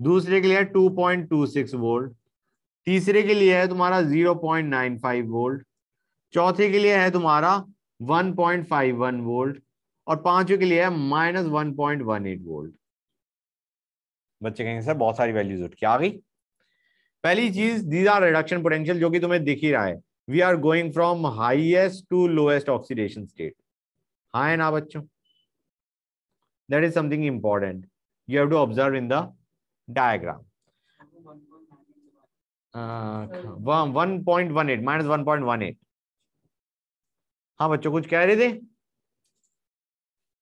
दूसरे के लिए 2.26 वोल्ट। तीसरे के लिए है तुम्हारा 0.95 वोल्ट। चौथे के लिए है तुम्हारा 1.51 वोल्ट। और पांचवें के लिए है -1.18 वोल्ट। बच्चे कहेंगे सर बहुत सारी वैल्यूज उठ के आ गई। पहली चीज, दीज आर रिडक्शन पोटेंशियल, जो कि तुम्हें दिख ही रहा है। We are going from highest to lowest oxidation state. हाँ है ना बच्चों? That is something important you have to observe in the diagram. 1.18 -1.18। हाँ बच्चों कुछ कह रहे थे?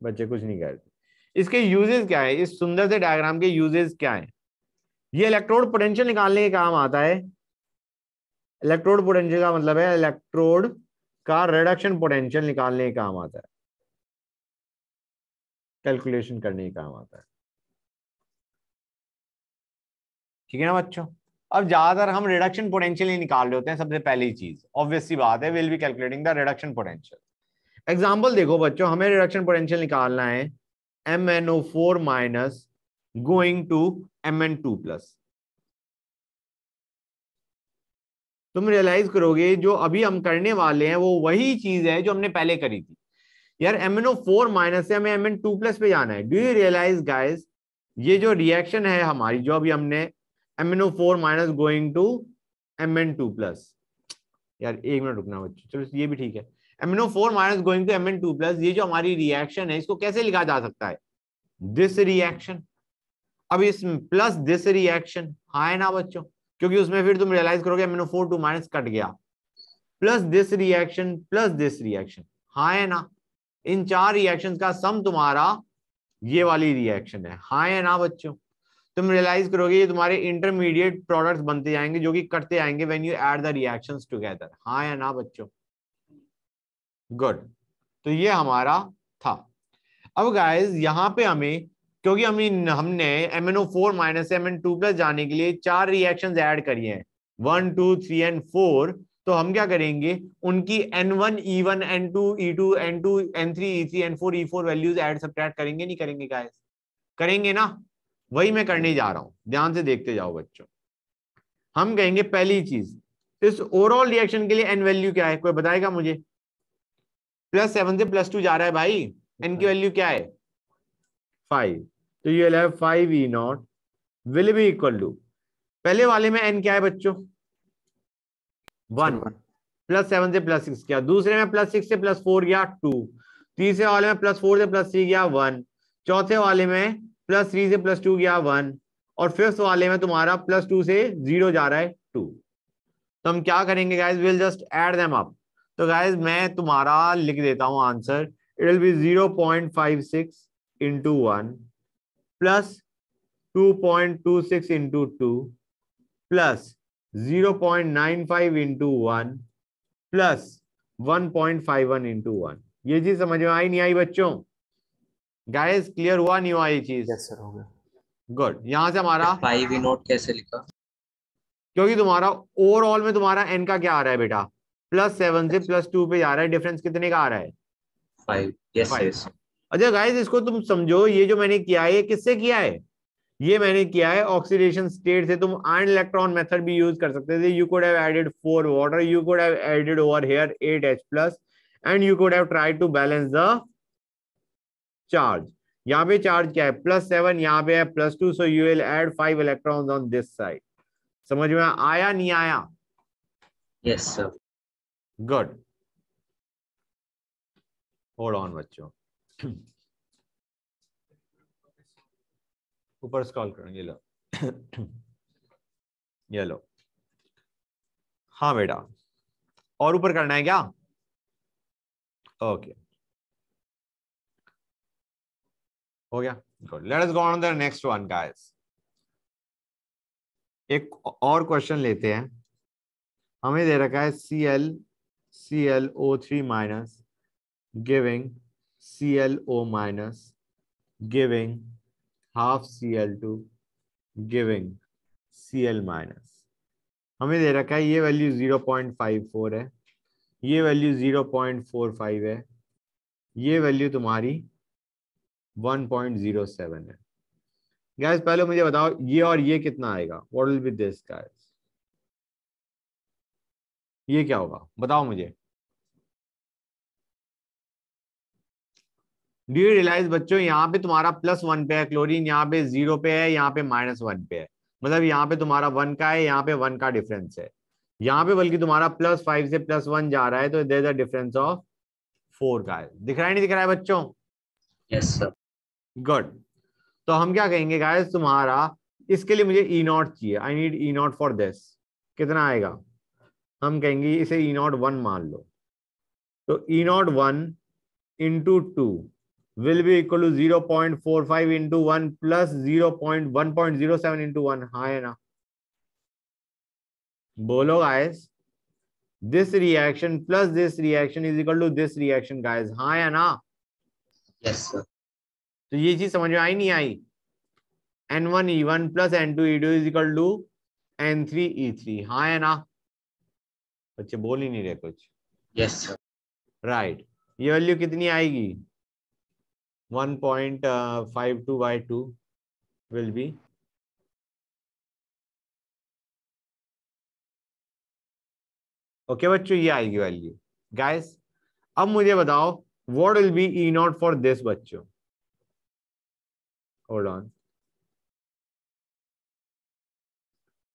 बच्चे कुछ नहीं कह रहे थे। इसके यूजेस क्या है? इस सुंदर से डायग्राम के यूजेस क्या है? ये इलेक्ट्रोड पोटेंशियल निकालने के काम आता है। इलेक्ट्रोड पोटेंशियल का मतलब है इलेक्ट्रोड का रिडक्शन पोटेंशियल निकालने का काम आता है, कैलकुलेशन करने का काम आता है। ठीक है ना बच्चों? अब ज्यादातर हम रिडक्शन पोटेंशियल ही निकाल रहे होते हैं। सबसे पहली चीज ऑब्वियस सी बात है, will be calculating the reduction potential. Example देखो बच्चों, हमें रिडक्शन पोटेंशियल निकालना है MnO4 minus going to Mn2 plus. तुम रियलाइज करोगे जो अभी हम करने वाले हैं वो वही चीज है जो हमने पहले करी थी। यार MnO4 माइनस से हमें Mn2 प्लस पे जाना है। डू यू रियलाइज गाइस, ये जो रिएक्शन है हमारी, जो अभी हमने MnO4 minus going to Mn2 plus, यार 1 मिनट रुकना बच्चों, चलो ये भी ठीक है। MnO4 minus going to Mn2 plus, ये जो हमारी रिएक्शन है इसको कैसे लिखा जा सकता है? This reaction. अब इस प्लस दिस रिएक्शन, हाँ है ना बच्चों? क्योंकि उसमें फिर तुम रियलाइज करोगे MnO4 2 माइनस कट गया, plus this reaction plus this reaction, हाँ है ना? इन चार रिएक्शंस का सम तुम्हारा ये वाली रिएक्शन है, हाँ है ना बच्चों? तुम रियलाइज करोगे ये तुम्हारे इंटरमीडिएट प्रोडक्ट्स बनते जाएंगे जो कि कटते आएंगे when you add the reactions together, हाँ है ना बच्चों? गुड, तो ये हमारा था। अब गाइस यहाँ पे हमें, क्योंकि हमने MnO4 माइनस से Mn2 प्लस जाने के लिए 4 रिएक्शंस ऐड करी हैं, 1 2 3 एंड 4। तो हम क्या करेंगे, उनकी N1 E1 N2 E2 N2 N3 E3 N4 E4 values add subtract करेंगे नहीं करेंगे गाइस? करेंगे ना? वही मैं करने जा रहा हूं, ध्यान से देखते जाओ बच्चों। हम कहेंगे पहली चीज, इस ओवरऑल रिएक्शन के लिए N वैल्यू क्या है? कोई बताएगा मुझे? +7 से +2 जा रहा है भाई, N की वैल्यू क्या है? 5। तो ये 5 E0 will be equal to, पहले वाले में N क्या है बच्चों? 1। +7 से +6 क्या? दूसरे में +6 से +4 गया 2। तीसरे वाले में +4 से +3 गया 1, चौथे वाले में +3 से +2 गया 1, और फिफ्थ वाले में तुम्हारा +2 से 0 जा रहा है 2। तो हम क्या करेंगे guys, will just add them up. तो गाइज मैं तुम्हारा लिख देता हूं answer, it will B 0.56 into 1 plus 2.26 into 2 plus 0.95 into 1 plus 1.51 into 1। ये चीज समझ में आई नहीं आई बच्चों? गाइस क्लियर हुआ नहीं हुआ ये चीज? यस सर, हो गया। गुड। यहां से हमारा 5 ई नोट कैसे लिखा? क्योंकि तुम्हारा ओवरऑल में तुम्हारा n का क्या आ रहा है बेटा, +7 से +2 पे जा रहा है, डिफरेंस कितने का आ रहा है? 5। यस 5। यस। अच्छा गाइस इसको तुम समझो, ये जो मैंने किया है ये किससे किया है? ये मैंने किया है ऑक्सीडेशन स्टेट से। तुम आयन इलेक्ट्रॉन मेथड भी यूज कर सकते थे। You could have added 4 water, you could have added over here 8H+ and you could have tried to balance the charge. यहाँ पे चार्ज क्या है, +7, यहाँ पे है +2, so you will add 5 electrons on this side. समझ में आया नहीं आया? Yes sir. Good. Hold on बच्चों, ऊपर स्क्रॉल करेंगे, लो ये लो। हाँ बेटा, और ऊपर करना है क्या? ओके, हो गया। Good, late us go on the next one guys. एक और क्वेश्चन लेते हैं। हमें दे रखा है ClO3 minus giving ClO minus giving half Cl2 giving Cl minus. हमें दे रखा है ये वैल्यू 0.54 है, ये वैल्यू 0.45 है, ये वैल्यू तुम्हारी 1.07 है। गाइस पहले मुझे बताओ ये और ये कितना आएगा? What will be this guys? ये क्या होगा बताओ मुझे। डू यू रियलाइज बच्चों, यहाँ पे तुम्हारा +1 पे है क्लोरीन, यहाँ पे 0 पे है, यहाँ पे -1 पे है। मतलब यहाँ पे तुम्हारा 1 का है, यहाँ पे 1 का डिफरेंस है। यहाँ पे बल्कि तुम्हारा +5 से +1 जा रहा है, तो there is a difference of 4 का है। दिख रहा है नहीं दिख रहा है बच्चों? Yes sir. गुड। तो हम क्या कहेंगे गाइस, तुम्हारा इसके लिए मुझे E0 चाहिए, I need E0 for this. कितना आएगा? हम कहेंगे इसे E0 1 मान लो। तो E0 1 into 2 will be equal to 0.45 into 1 plus 1.07 into 1। हाँ है ना? बोलो guys, this reaction plus this reaction is equal to this reaction guys। हाँ या ना? Yes sir. तो ये चीज समझ में आई नहीं आई? N1E1 plus N2E2 is equal to N3E3। हाँ या ना? बच्चे बोल ही नहीं रहे कुछ। Yes sir. राइट। ये वैल्यू कितनी आएगी? 1.52/2 will be ओके बच्चों, ये आएगी वैल्यू। गाइस अब मुझे बताओ what will be E0 for this बच्चों? होल्ड ऑन,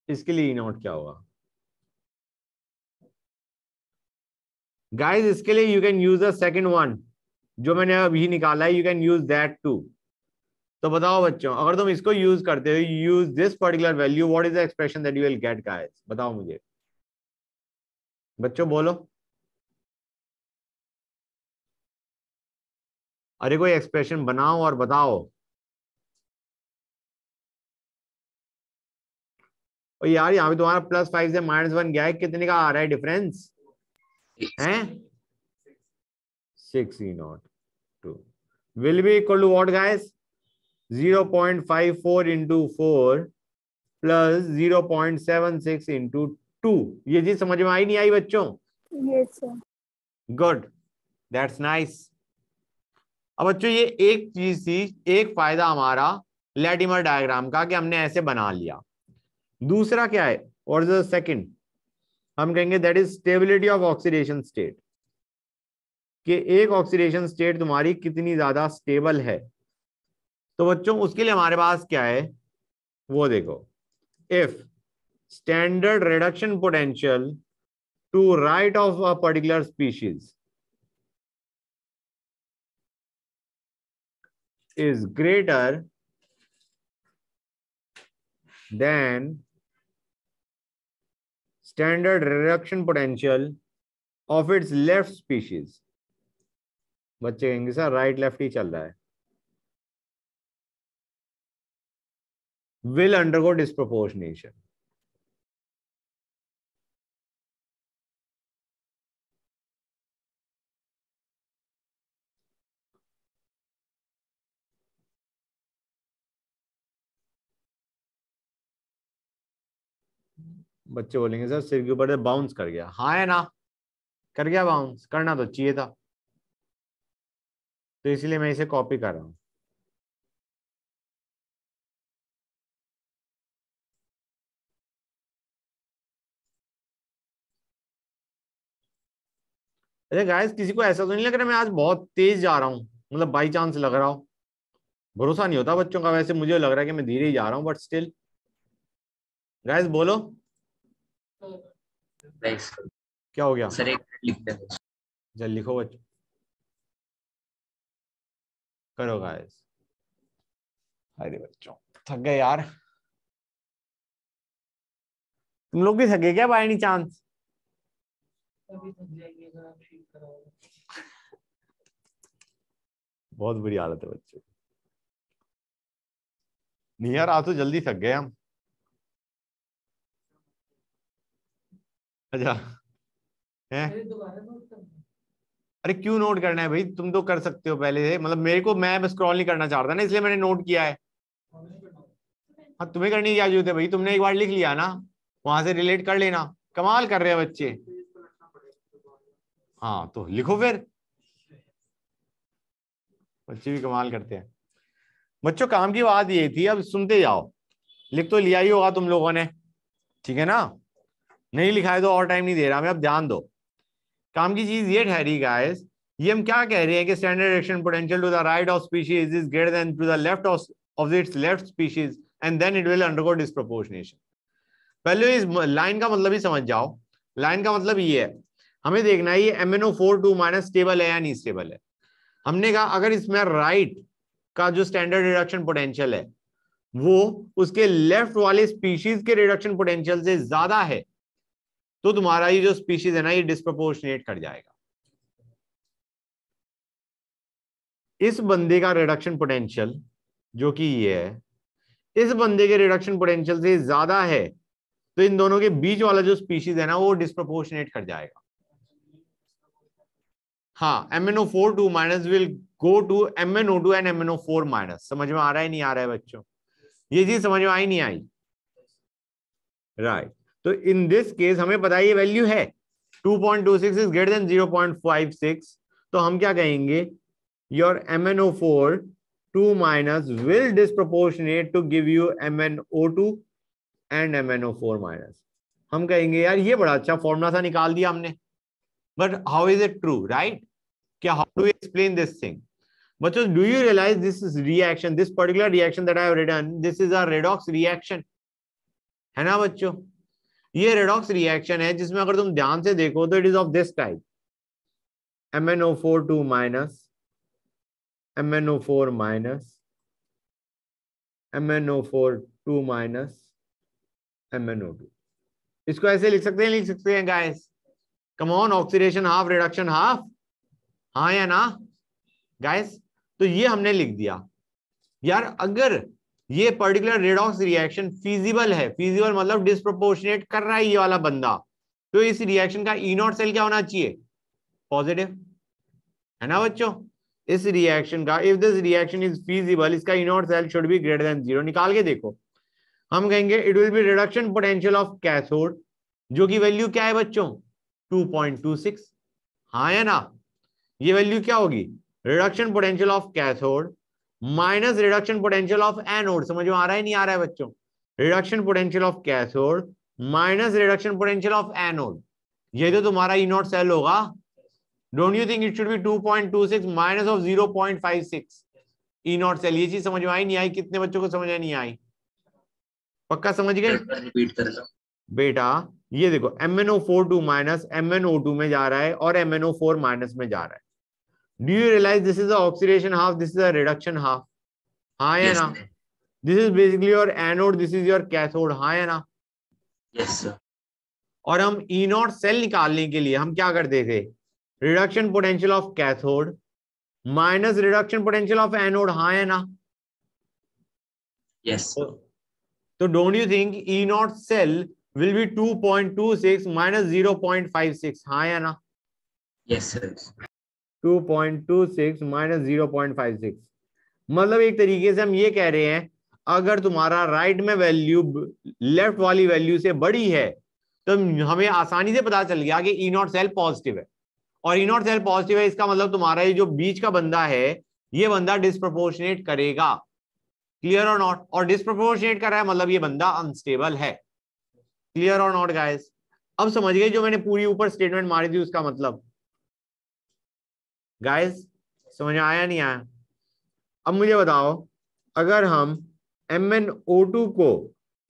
इसके लिए E0 क्या होगा? गाइस इसके लिए you can use the second one जो मैंने अभी निकाला है, you can use that too. तो बताओ बच्चों, अगर तुम इसको यूज करते हो, use this particular value, what is the expression that you will get guys? बताओ मुझे बच्चों, बोलो। अरे कोई एक्सप्रेशन बनाओ और बताओ। और यार यहाँ पे तुम्हारा +5 से -1 गया है, कितने का आ रहा है डिफरेंस? हैं 6 E0 2 will be equal to what guys? 0.54 into 4 plus 0.76 into 2। ये चीज समझ में आई नहीं आई बच्चों? Yes sir. Good, that's nice. अब बच्चों ये एक चीज थी, एक फायदा हमारा लैटिमर डायग्राम का कि हमने ऐसे बना लिया। दूसरा क्या है, व्हाट इज द सेकंड? हम कहेंगे that is stability of oxidation state, कि एक ऑक्सीडेशन स्टेट तुम्हारी कितनी ज्यादा स्टेबल है। तो बच्चों उसके लिए हमारे पास क्या है वो देखो, if standard reduction potential to right of a particular species, is greater than standard reduction potential of its left species. बच्चे कहेंगे सर राइट लेफ्ट ही चल रहा है. Will undergo disproportionation. बच्चे बोलेंगे सर सिर के ऊपर बाउंस कर गया. हाँ है ना, कर गया बाउंस, करना तो चाहिए था, तो इसलिए मैं इसे कॉपी कर रहा हूं. अरे गाइस, किसी को ऐसा तो नहीं लग रहा मैं आज बहुत तेज जा रहा हूँ, मतलब बाई चांस लग रहा हो? भरोसा नहीं होता बच्चों का. वैसे मुझे लग रहा है कि मैं धीरे ही जा रहा हूँ, बट स्टिल गाइस बोलो क्या हो गया. सर एक लिखते हैं. चल लिखो बच्चों, करो गाइस. अरे बच्चों थक गए यार. तुम लोग भी थके क्या बाय एनी चांस? बहुत बुरी हालत है बच्चों. नहीं यार, आज तो जल्दी थक गए हम. अच्छा है. अरे क्यों नोट करना है भाई, तुम तो कर सकते हो पहले से. मतलब मेरे को, मैं बस स्क्रॉल नहीं करना चाहता ना, इसलिए मैंने नोट किया है. हाँ तुम्हें करने की क्या जरूरत है भाई, तुमने एक बार लिख लिया ना, वहां से रिलेट कर लेना. कमाल कर रहे हैं बच्चे. हाँ तो लिखो फिर. बच्चे भी कमाल करते हैं. बच्चों काम की बात ये थी, अब सुनते जाओ. लिख तो लिया ही होगा तुम लोगों ने, ठीक है ना? नहीं लिखा है तो और टाइम नहीं दे रहा मैं, अब ध्यान दो. काम की चीज ये ठहरी गाइस, ये हम क्या कह रहे हैं कि standard reaction potential to the right of species is greater than to the left of its left species and then it will undergo disproportionation. पहले इस लाइन का मतलब ही समझ जाओ. लाइन का मतलब ये है, हमें देखना है ये MnO4 2- स्टेबल है या नहीं स्टेबल है. हमने कहा अगर इसमें राइट का जो स्टैंडर्ड रिडक्शन पोटेंशियल है वो उसके लेफ्ट वाले स्पीशीज के रिडक्शन पोटेंशियल से ज्यादा है, तो तुम्हारा ये जो स्पीशीज है ना, ये डिस्प्रोपोर्शनेट कर जाएगा. इस बंदे का रिडक्शन पोटेंशियल जो कि ये है, इस बंदे के रिडक्शन पोटेंशियल से ज्यादा है, तो इन दोनों के बीच वाला जो स्पीशीज है ना, वो डिस्प्रोपोर्शनेट कर जाएगा. हाँ, MnO4 2- will go to MnO2 and MnO4-. समझ में आ रहा है नहीं आ रहा है बच्चों? ये चीज समझ में आई नहीं आई? राइट. तो इन दिस केस हमें पता है ये वैल्यू है 2.26 इज ग्रेटर देन 0.56. तो हम क्या कहेंगे, your MnO4 2- will disproportionate to give you MnO2 and MnO4-. हम कहेंगे यार ये बड़ा अच्छा फॉर्मूला सा निकाल दिया हमने, but how is it true, right? क्या how do explain this thing? बच्चों do you realize this is reaction, this particular reaction that I have written, this is a redox reaction, है ना बच्चों? ये रेडॉक्स रिएक्शन है जिसमें अगर तुम ध्यान से देखो तो it is of this type, MnO4 2- MnO4-, MnO4 2- MnO2. इसको ऐसे लिख सकते हैं guys. Come on, oxidation half, reduction half, हाँ या ना गाइस? तो ये हमने लिख दिया. यार अगर ये पर्टिकुलर रेडॉक्स रिएक्शन फिजिबल है, फिजिबल मतलब डिस्प्रोपोर्शनेट कर रहा है ये वाला बंदा, तो इस रिएक्शन का E0 सेल क्या होना चाहिए? पॉजिटिव, है ना बच्चों? इस रिएक्शन का, if this reaction is feasible, इसका E0 cell should be greater than 0. निकाल के देखो. हम कहेंगे it will be reduction potential of cathode, जो की वैल्यू क्या है बच्चों? 2.26. हाँ या ना? ये वैल्यू क्या होगी? Reduction potential of cathode minus reduction potential of anode. समझ में आ रहा है नहीं आ रहा है बच्चों? Reduction potential of cathode minus reduction potential of anode, ये तो तुम्हारा E0 सेल होगा. Don't you think it should be 2.26 minus of 0.56 E0 cell? ये चीज समझ में आई नहीं आई? कितने बच्चों को समझ में नहीं आई? पक्का समझ गए रिपीट कर लो बेटा? ये देखो MnO4 2- MnO2 में जा रहा है और MnO4- में जा रहा है. Do you realize this is the oxidation half, this is a reduction half? हाँ या ना? This is basically your anode, this is your cathode, हाँ या ना? Yes sir. और हम ई नॉट सेल निकालने के लिए हम क्या करते थे? Reduction potential of cathode minus reduction potential of anode, हाँ या ना? यस। तो don't you think E not cell will be 2.26 minus 0.56, हाँ या ना? Yes sir. 2.26 माइनस 0.56, मतलब एक तरीके से हम ये कह रहे हैं अगर तुम्हारा राइट में वैल्यू लेफ्ट वाली वैल्यू से बड़ी है तो हमें आसानी से पता चल गया कि ई नॉट सेल पॉजिटिव है, और ई नॉट सेल पॉजिटिव है, इसका मतलब तुम्हारा ये जो बीच का बंदा है ये बंदा डिस्प्रोपोर्शनेट करेगा, क्लियर और नॉट? और डिस्प्रोपोर्शनेट कर रहा है मतलब ये बंदा अनस्टेबल है, क्लियर और नॉट गाइस? अब समझ गए जो मैंने पूरी ऊपर स्टेटमेंट मारी थी उसका मतलब? गाइस समझ आया नहीं आया? अब मुझे बताओ अगर हम MnO2 को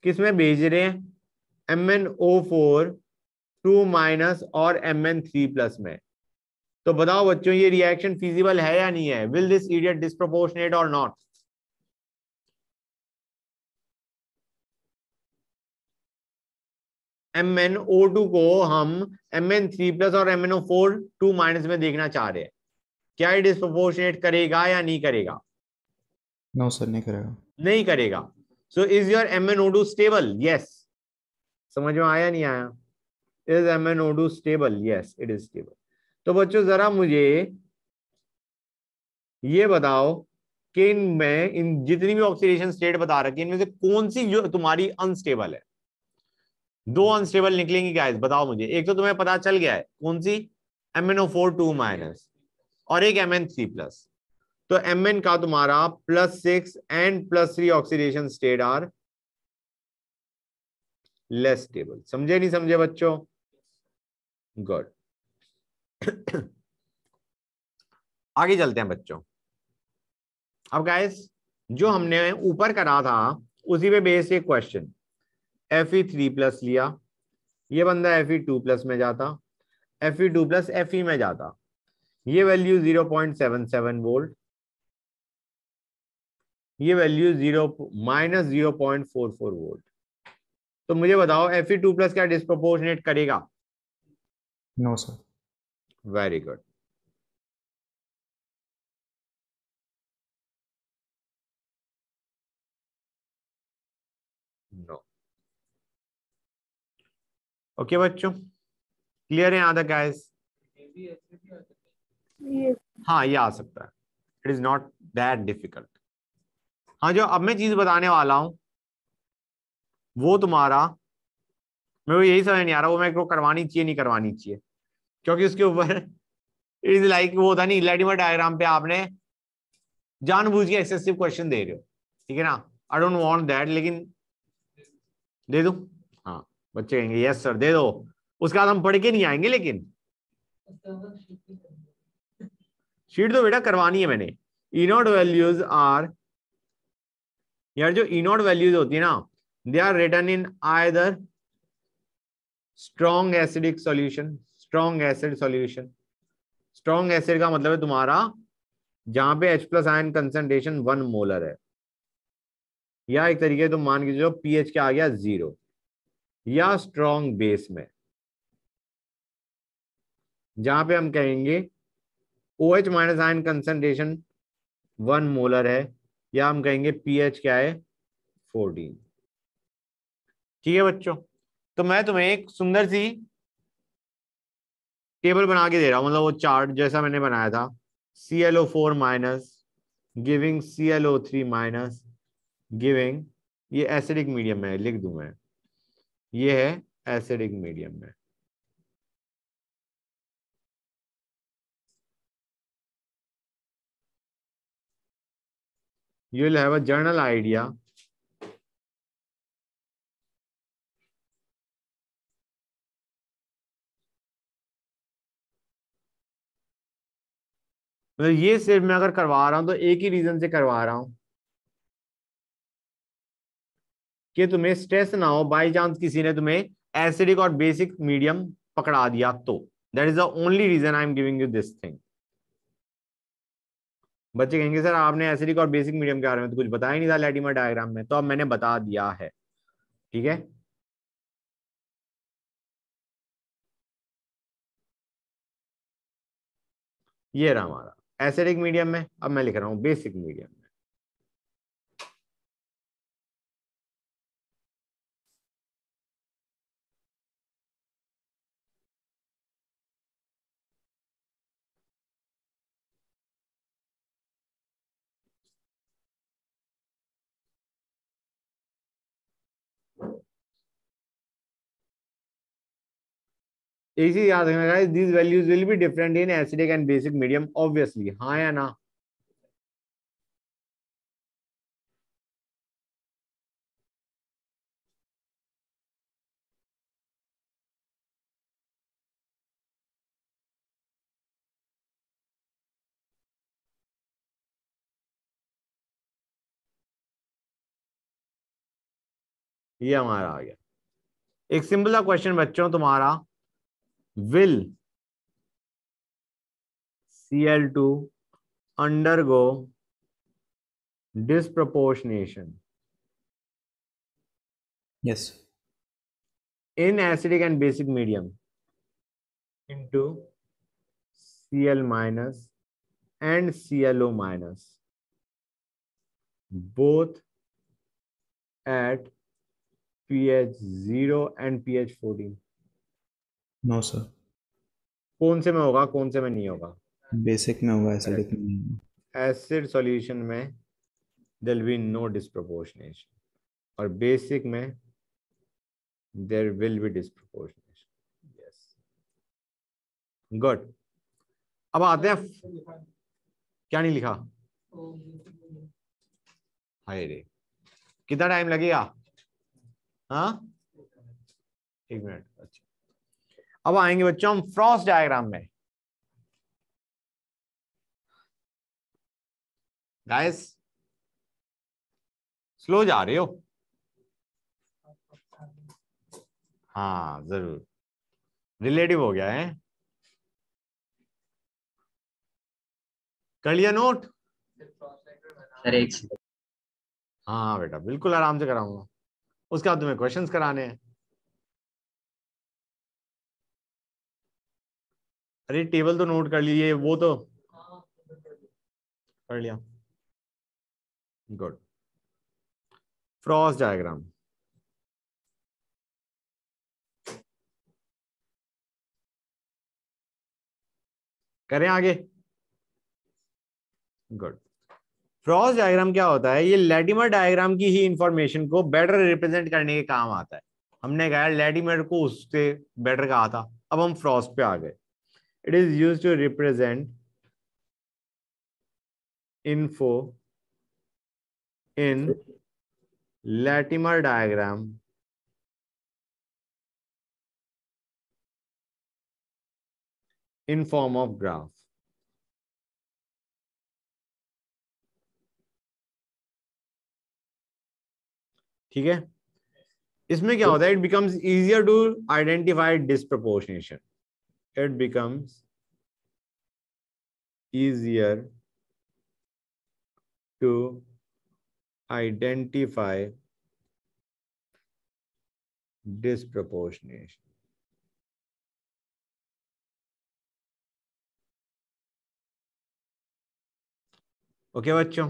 किस में भेज रहे हैं? MnO4 2 माइनस और Mn3 प्लस में, तो बताओ बच्चों ये रिएक्शन फिजिबल है या नहीं है? विल दिस इडियट डिस्प्रोपोर्शनेट और नॉट? MnO2 को हम Mn3 प्लस और MnO4 2 माइनस में देखना चाह रहे हैं, क्या ये डिस्प्रोपोर्शनेट करेगा या नहीं करेगा? नो सर, नहीं करेगा। नहीं करेगा। So is your MnO2 stable? Yes. समझ में आया नहीं आया? Is MnO2 stable? Yes it is stable. तो बच्चों जरा मुझे ये बताओ कि इनमें इन जितनी भी ऑक्सीडेशन स्टेट बता रखी है इनमें से कौन सी जो तुम्हारी अनस्टेबल है? दो अनस्टेबल निकलेंगी गाइस, बताओ मुझे। एक तो तुम्हें पता चल गया है कौन सी, MnO4 2 माइनस, और एक Mn3 प्लस। तो Mn का तुम्हारा +6 and +3 oxidation state are less stable. समझे नहीं समझे बच्चों? गुड। आगे चलते हैं बच्चों। अब गाइस जो हमने ऊपर करा था उसी पे बेस एक क्वेश्चन, Fe3+ लिया, ये बंदा Fe2+ में जाता, Fe2+ Fe में जाता, ये वैल्यू 0.77 वोल्ट, ये वैल्यू -0.44 वोल्ट। तो मुझे बताओ Fe2+ क्या डिस्प्रोपोर्शनेट करेगा? No sir. Very good. No. Okay बच्चों, क्लियर है यहां तक गाइस? Yes. हाँ ये आ सकता है, it is not that difficult. हाँ जो अब मैं चीज बताने वाला हूं वो तुम्हारा, मेरे को यही समझ नहीं आ रहा वो मेरे को करवानी चाहिए नहीं करवानी चाहिए, क्योंकि उसके ऊपर इट इज लाइक वो था नहीं, लैटिमर डायग्राम पे आपने जानबूझ के एक्सेसिव क्वेश्चन दे रहे हो, ठीक है ना? आई डोंट वांट दैट, लेकिन दे दो। हाँ बच्चे कहेंगे यस सर दे दो, उसके बाद हम पढ़ के नहीं आएंगे, लेकिन शीट तो बेटा करवानी है मैंने। ई नॉट वैल्यूज आर, यार जो ई नॉट वैल्यूज होती है ना, they are written in either strong acidic solution, strong acid solution. Strong acid का मतलब है तुम्हारा जहां पे H+ आयन कंसंट्रेशन 1 मोलर है, या एक तरीके तुम मान के जो pH क्या आ गया 0, या स्ट्रॉन्ग बेस में जहां पे हम कहेंगे OH- आयन कंसंट्रेशन 1 मोलर है, या हम कहेंगे pH क्या है 14। ठीक है बच्चों, तो मैं तुम्हें एक सुंदर सी टेबल बना के दे रहा हूं, मतलब वो चार्ट जैसा मैंने बनाया था, ClO4 minus giving ClO3 minus giving, ये एसिडिक मीडियम में लिख दूं मैं, ये है एसिडिक मीडियम में। You will have a general idea मतलब ये सिर्फ मैं अगर करवा रहा हूं तो एक ही रीजन से करवा रहा हूं कि तुम्हें स्ट्रेस ना हो, बाई चांस किसी ने तुम्हें एसिडिक और बेसिक मीडियम पकड़ा दिया तो। That is the only reason I am giving you this thing. बच्चे कहेंगे सर आपने एसिडिक और बेसिक मीडियम के बारे में तो कुछ बताया ही नहीं था लैटिमर डायग्राम में, तो अब मैंने बता दिया है। ठीक है, ये रहा हमारा एसिडिक मीडियम में, अब मैं लिख रहा हूं बेसिक मीडियम में। एक चीज याद रखना guys, these values will be different in acidic and basic medium obviously, हाँ या ना? ये हमारा आ गया एक सिंपल सा क्वेश्चन बच्चों तुम्हारा, will Cl2 undergo disproportionation Yes. in acidic and basic medium into Cl minus and ClO minus, both at pH 0 and pH 14? No sir. कौन से में होगा, कौन से में नहीं होगा? बेसिक में होगा, एसिडिक में नहीं होगा। एसिड सॉल्यूशन में there will be no disproportionation और बेसिक में there will be disproportionation. Yes, good. अब आते हैं, क्या नहीं लिखा? हाय रे, कितना टाइम लगेगा? हाँ 1 मिनट। अच्छा, अब आएंगे बच्चों हम फ्रॉस्ट डायग्राम में। गाइस स्लो जा रहे हो? हाँ जरूर, रिलेटिव हो गया है, कर लिया नोट? सर एक सेकंड। हाँ बेटा बिल्कुल आराम से कराऊंगा, उसके बाद तुम्हें क्वेश्चंस कराने हैं। अरे टेबल तो नोट कर लिए, वो तो कर लिया। Good, Frost diagram. करें आगे? गुड। फ्रॉस्ट डायग्राम क्या होता है? ये लैटिमर डायग्राम की ही इंफॉर्मेशन को बेटर रिप्रेजेंट करने के काम आता है। हमने कहा लैटिमर को उससे बेटर कहा था, अब हम फ्रॉस्ट पे आ गए। It is used to represent info in Latimer diagram in form of graph. ठीक है, इसमें क्या होता है? It becomes easier to identify disproportionation, it becomes easier to identify disproportionation. Okay बच्चों?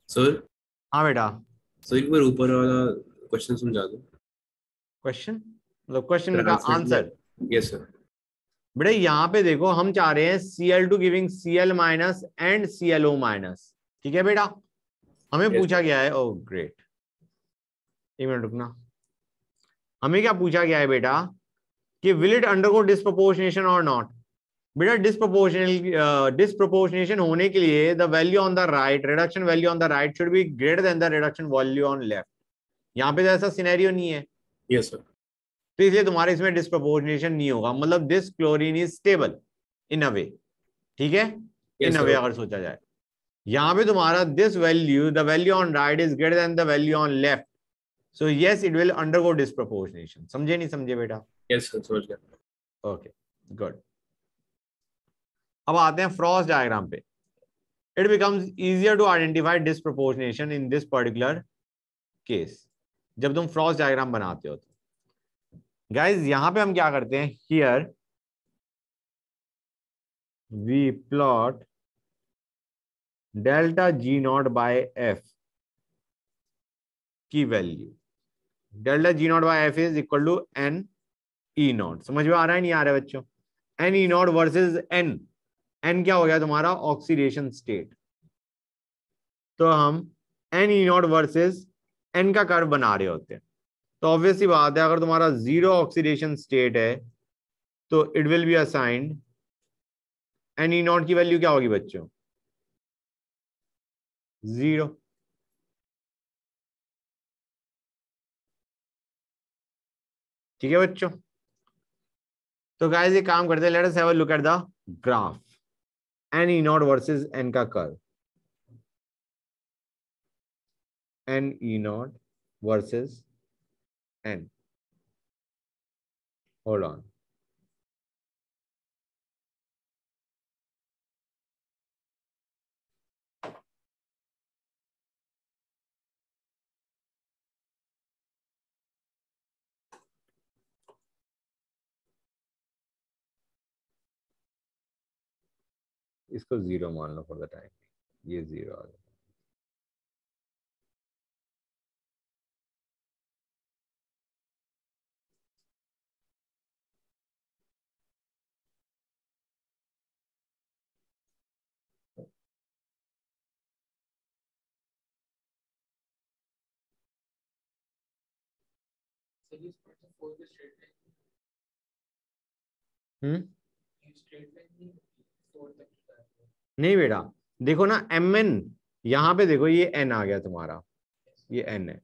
सर हाँ बेटा, सर एक बार ऊपर वाला क्वेश्चन समझा दो। क्वेश्चन मतलब क्वेश्चन का आंसर? Yes sir. बेटा यहाँ पे देखो, हम चाह रहे हैं Cl2 giving Cl minus and ClO minus. ठीक है बेटा, हमें पूछा गया है, ओह ग्रेट, 1 मिनट रुकना, हमें क्या पूछा गया है बेटा कि will it undergo disproportionation or not? बेटा डिस्प्रोपोर्शनेशन होने के लिए the value on the right, reduction value on the right should be greater than the reduction value on left. यहाँ पे तो ऐसा सिनेरियो नहीं है। Yes sir. तो इसलिए तुम्हारे इसमें डिस्प्रोपोर्शनेशन नहीं होगा, मतलब this chlorine is stable in a way. ठीक है, इन अ वे अगर सोचा जाए। यहाँ पे तुम्हारा this value, the value on right is greater than the value on left, so yes it will undergo disproportionation. समझे नहीं समझे बेटा? यस सर समझ गया। Okay good. अब आते हैं फ्रॉस्ट डायग्राम पे। it becomes easier to identify disproportionation in this particular case. जब तुम फ्रॉस्ट डायग्राम बनाते हो तो गाइज यहां पे हम क्या करते हैं, here we plot delta G naught by F की वैल्यू. Delta G naught by F is equal to N E naught. समझ में आ रहा है नहीं आ रहा है बच्चों? N E naught versus N. N क्या हो गया तुम्हारा? Oxidation state. तो हम N E naught versus N का कर्व बना रहे होते हैं. तो ऑब्वियसली बात है, अगर तुम्हारा जीरो ऑक्सीडेशन स्टेट है तो it will be assigned N E naught की वैल्यू क्या होगी बच्चों? 0. ठीक है बच्चों? तो गाइस ये काम करते हैं, let us have a look at the graph. N E naught versus N का curve. N E naught versus N. Hold on. इसको 0 मान लो फॉर द टाइम. ये 0 आ गया. नहीं बेटा, देखो ना mn, यहां पे देखो ये n आ गया तुम्हारा, ये n है.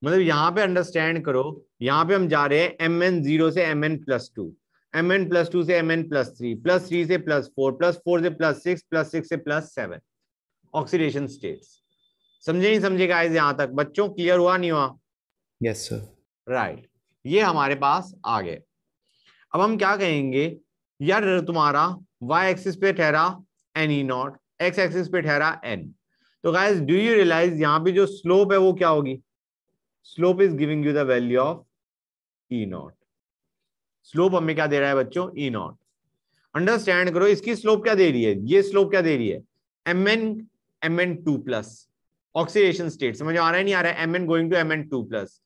मतलब यहां पे अंडरस्टैंड करो, यहां पे हम जा रहे हैं mn 0 से mn+2, mn+2 से mn+3, +3 से +4, +4 से +6, +6 से +7 ऑक्सीडेशन स्टेट्स. समझे नहीं समझे गाइस? यहां तक बच्चों क्लियर हुआ नहीं हुआ? Yes sir. राइट. ये हमारे पास आ गए. अब हम क्या कहेंगे यार, तुम्हारा y एक्सिस पे ठहरा N E naught, x axis पे ठहरा n. तो गाइस डू यू रियलाइज यहाँ पे जो स्लोप है वो क्या होगी? Slope is giving you the value of E naught. Slope हमें क्या दे रहा है बच्चों? E naught. अंडरस्टैंड करो, इसकी स्लोप क्या दे रही है? ये स्लोप क्या दे रही है? Mn2+ oxidation state. समझ आ रहा है नहीं आ रहा है? Mn going to Mn2+.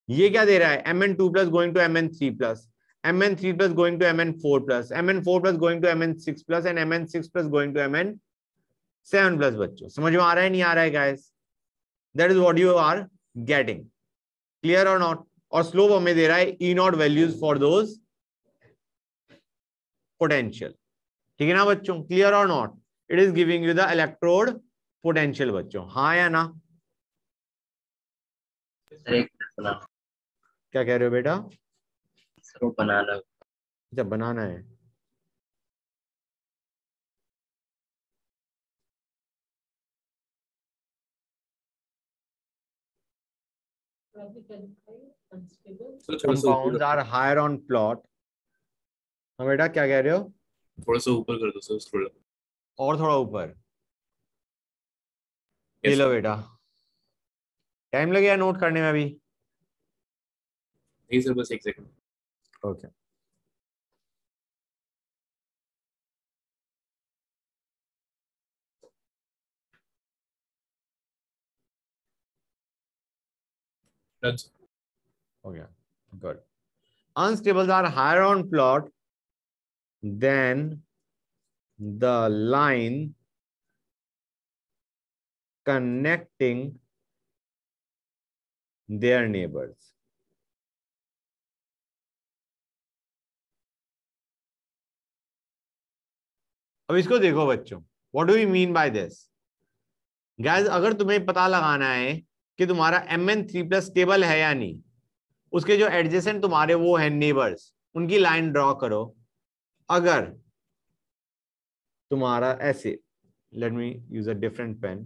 ये क्या दे रहा है? Mn2+ going to Mn3+, Mn3+ going to Mn4+, Mn4+ going to Mn6+, and Mn6+ going to Mn7+. बच्चों समझ में आ रहा है नहीं आ रहा है guys? That is what you are getting. Clear और नॉट? और स्लोप हमें दे रहा है E naught values for those potential. ठीक है ना बच्चों? क्लियर और not? It is giving you the electrode potential. बच्चों हाँ या ना? क्या कह रहे हो बेटा? बनाना. अच्छा बनाना है. Compounds are higher on plot. हाँ बेटा क्या कह रहे हो? थोड़ा सा ऊपर कर दो सर, थोड़ा और थोड़ा ऊपर. ये लो बेटा. टाइम लगेगा नोट करने में अभी? नहीं सर, बस 1 second. Okay. Okay, good. Unstables are higher on plot than the line connecting their neighbors. अब इसको देखो बच्चों, what do we mean by this? Guys, अगर तुम्हें पता लगाना है कि तुम्हारा Mn3+ स्टेबल है या नहीं, उसके जो एडजेसेंट तुम्हारे वो है नेबर्स, उनकी लाइन ड्रॉ करो. अगर तुम्हारा ऐसे, let me use a different pen,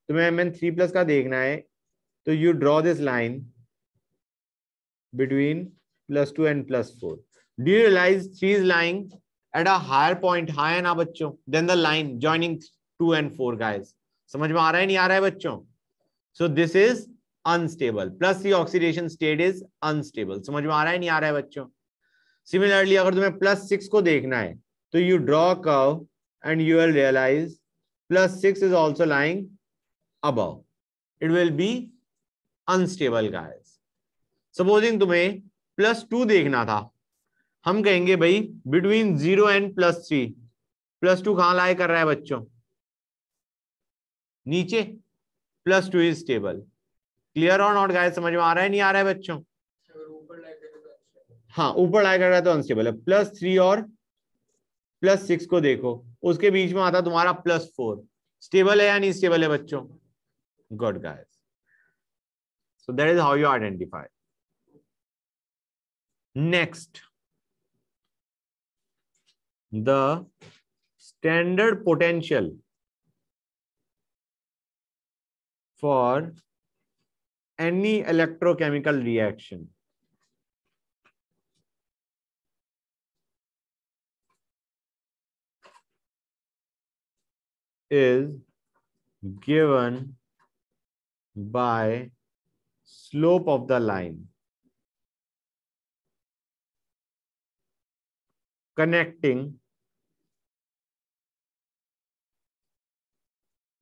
तुम्हें Mn3+ का देखना है तो you draw this line between +2 and +4. Do you realise 3 is lying at a higher point, higher ना बच्चों, than the line joining 2 and 4 guys. समझ में आ रहा है नहीं आ रहा है बच्चों? So this is unstable. Plus 3 oxidation state is unstable. समझ में आ रहा है नहीं आ रहा है बच्चों? Similarly, अगर तुम्हें +6 को देखना है तो you draw a curve and you will realize +6 is also lying above. It will be unstable guys. Supposing तुम्हें +2 देखना था, हम कहेंगे भाई between 0 and +3, +2 कहां लाई कर रहा है बच्चों? नीचे. +2 is stable. Clear or not guys? समझ में आ रहा है नहीं आ रहा है बच्चों? हाँ, ऊपर लाई कर रहा है तो अनस्टेबल है. +3 और +6 को देखो, उसके बीच में आता तुम्हारा +4. स्टेबल है या नहीं स्टेबल है बच्चों? Good guys. So that is how you identify. Next, the standard potential for any electrochemical reaction is given by slope of the line connecting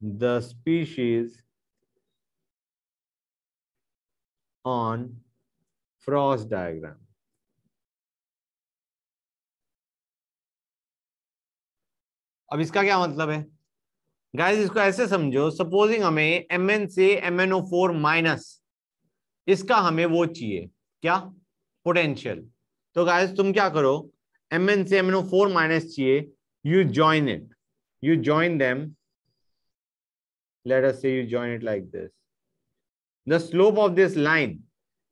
the species on Frost diagram. अब इसका क्या मतलब है गाइस? इसको ऐसे समझो, सपोजिंग हमें Mn से MnO4 माइनस, इसका हमें वो चाहिए क्या? पोटेंशियल. तो गाइस तुम क्या करो, Mn से MnO4 माइनस चाहिए, you join it, you join them. Let us say you join it like this. The slope of this line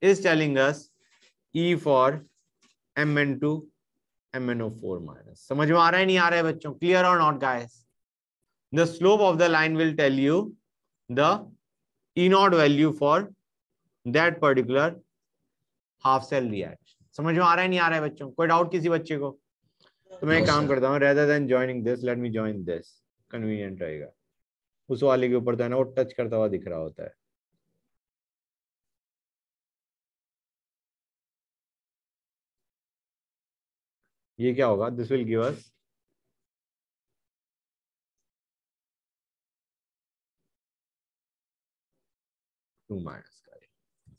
is telling us E for Mn to MnO4 minus. समझ में आ रहा है नहीं आ रहा है बच्चों? Clear or not guys? The slope of the line will tell you the E0 value for that particular half cell reaction. समझ में आ रहा है नहीं आ रहा है बच्चों? कोई डाउट किसी बच्चे को? तो मैं एक काम करता हूँ, rather than joining this, let me join this. Convenient रहेगा. उस वाले के ऊपर तो है ना वो टच करता हुआ दिख रहा होता है. ये क्या होगा? This will give us minus का.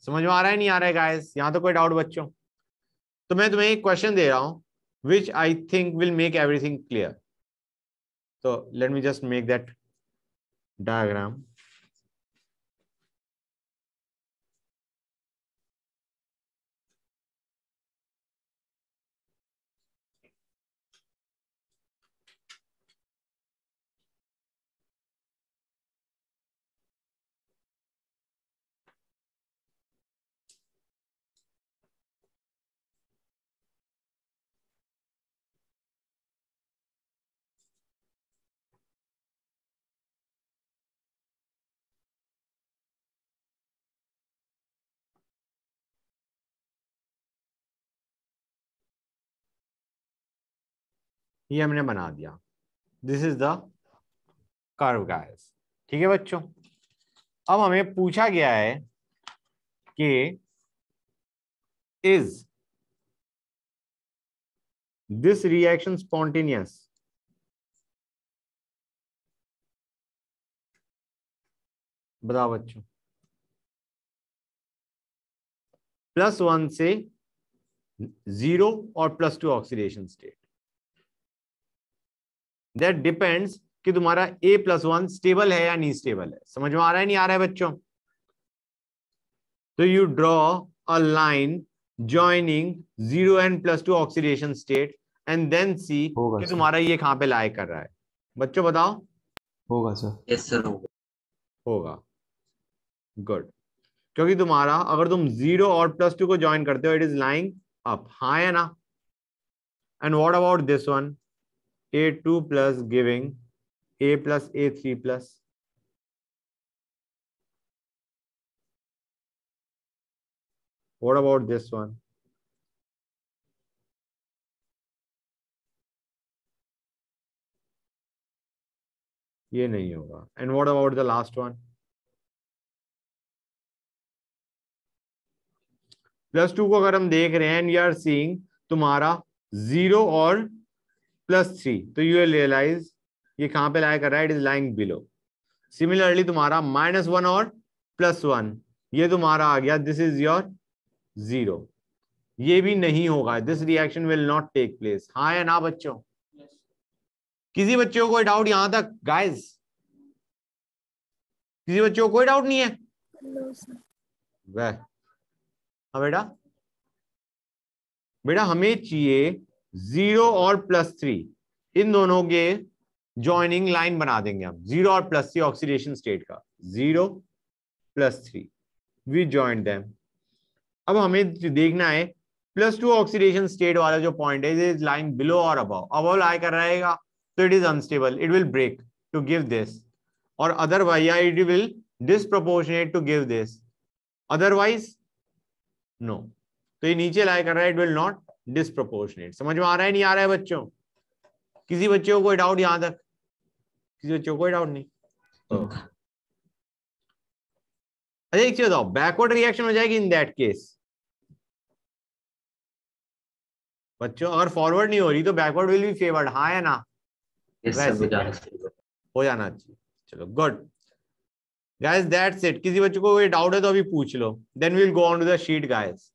समझ में आ रहा है नहीं आ रहा है गाइस? यहां तो कोई डाउट बच्चों? तो मैं तुम्हें एक क्वेश्चन दे रहा हूं which I think will make everything clear. तो let me just make that diagram. ये हमने बना दिया. This is the curve guys. ठीक है बच्चों? अब हमें पूछा गया है कि इज दिस रिएक्शन स्पॉन्टेनियस? बताओ बच्चों. +1 से 0 और +2 ऑक्सीडेशन स्टेट. दैट डिपेंड्स कि तुम्हारा A+1 स्टेबल है या नहीं स्टेबल है. समझ में आ रहा है नहीं आ रहा है बच्चों? तो you draw a line joining 0 and +2 oxidation state and then see कि तुम्हारा ये कहां पे लाई कर रहा है. बच्चों बताओ. होगा सर. यस सर होगा. गुड. क्योंकि तुम्हारा अगर तुम 0 और +2 को ज्वाइन करते हो, इट इज लाइंग अप. हाँ है ना? And what about this one? A2 plus giving A plus A3 plus. What about this one? ये नहीं होगा। And what about the last one? +2 को अगर हम देख रहे हैं एंड वी आर सीइंग तुम्हारा 0 और +3, तो यू विल रियलाइज ये कहां पे लाई कर रहा है, it is lying below. Similarly तुम्हारा -1 और +1 ये तुम्हारा आ गया, दिस इज योर 0, ये भी नहीं होगा, this reaction will not take place. हाँ या ना बच्चों? किसी बच्चों को कोई डाउट यहां तक गाइस? किसी बच्चों को कोई डाउट नहीं है? No sir. वह हाँ बेटा हमें चाहिए 0 और +3, इन दोनों के जॉइनिंग लाइन बना देंगे हम। 0 और +3 ऑक्सीडेशन स्टेट का, 0 +3 वी जॉइंट देम। अब हमें देखना है +2 ऑक्सीडेशन स्टेट वाला जो पॉइंट है, is lying below or above. Above lie कर रहेगा तो it is unstable, it will break to give this, or otherwise it will disproportionate to give this, otherwise no. तो ये नीचे लाई कर रहा है, इट विल नॉट डिसप्रोपोर्शनेट। समझ में आ रहा है नहीं आ रहा है बच्चों? किसी बच्चे को कोई डाउट यहां तक? किसी बच्चे को कोई डाउट नहीं? अच्छा एक चीज बताओ, बैकवर्ड रिएक्शन हो जाएगी इन दैट केस बच्चों? अगर फॉरवर्ड नहीं हो रही तो बैकवर्ड विल बी फेवर्ड, हाँ या ना? वैसे हो जाना चाहिए। चलो गुड गाइस, दैट्स इट। किसी बच्चे को कोई डाउट है तो अभी पूछ लो, then we will go on to the sheet guys.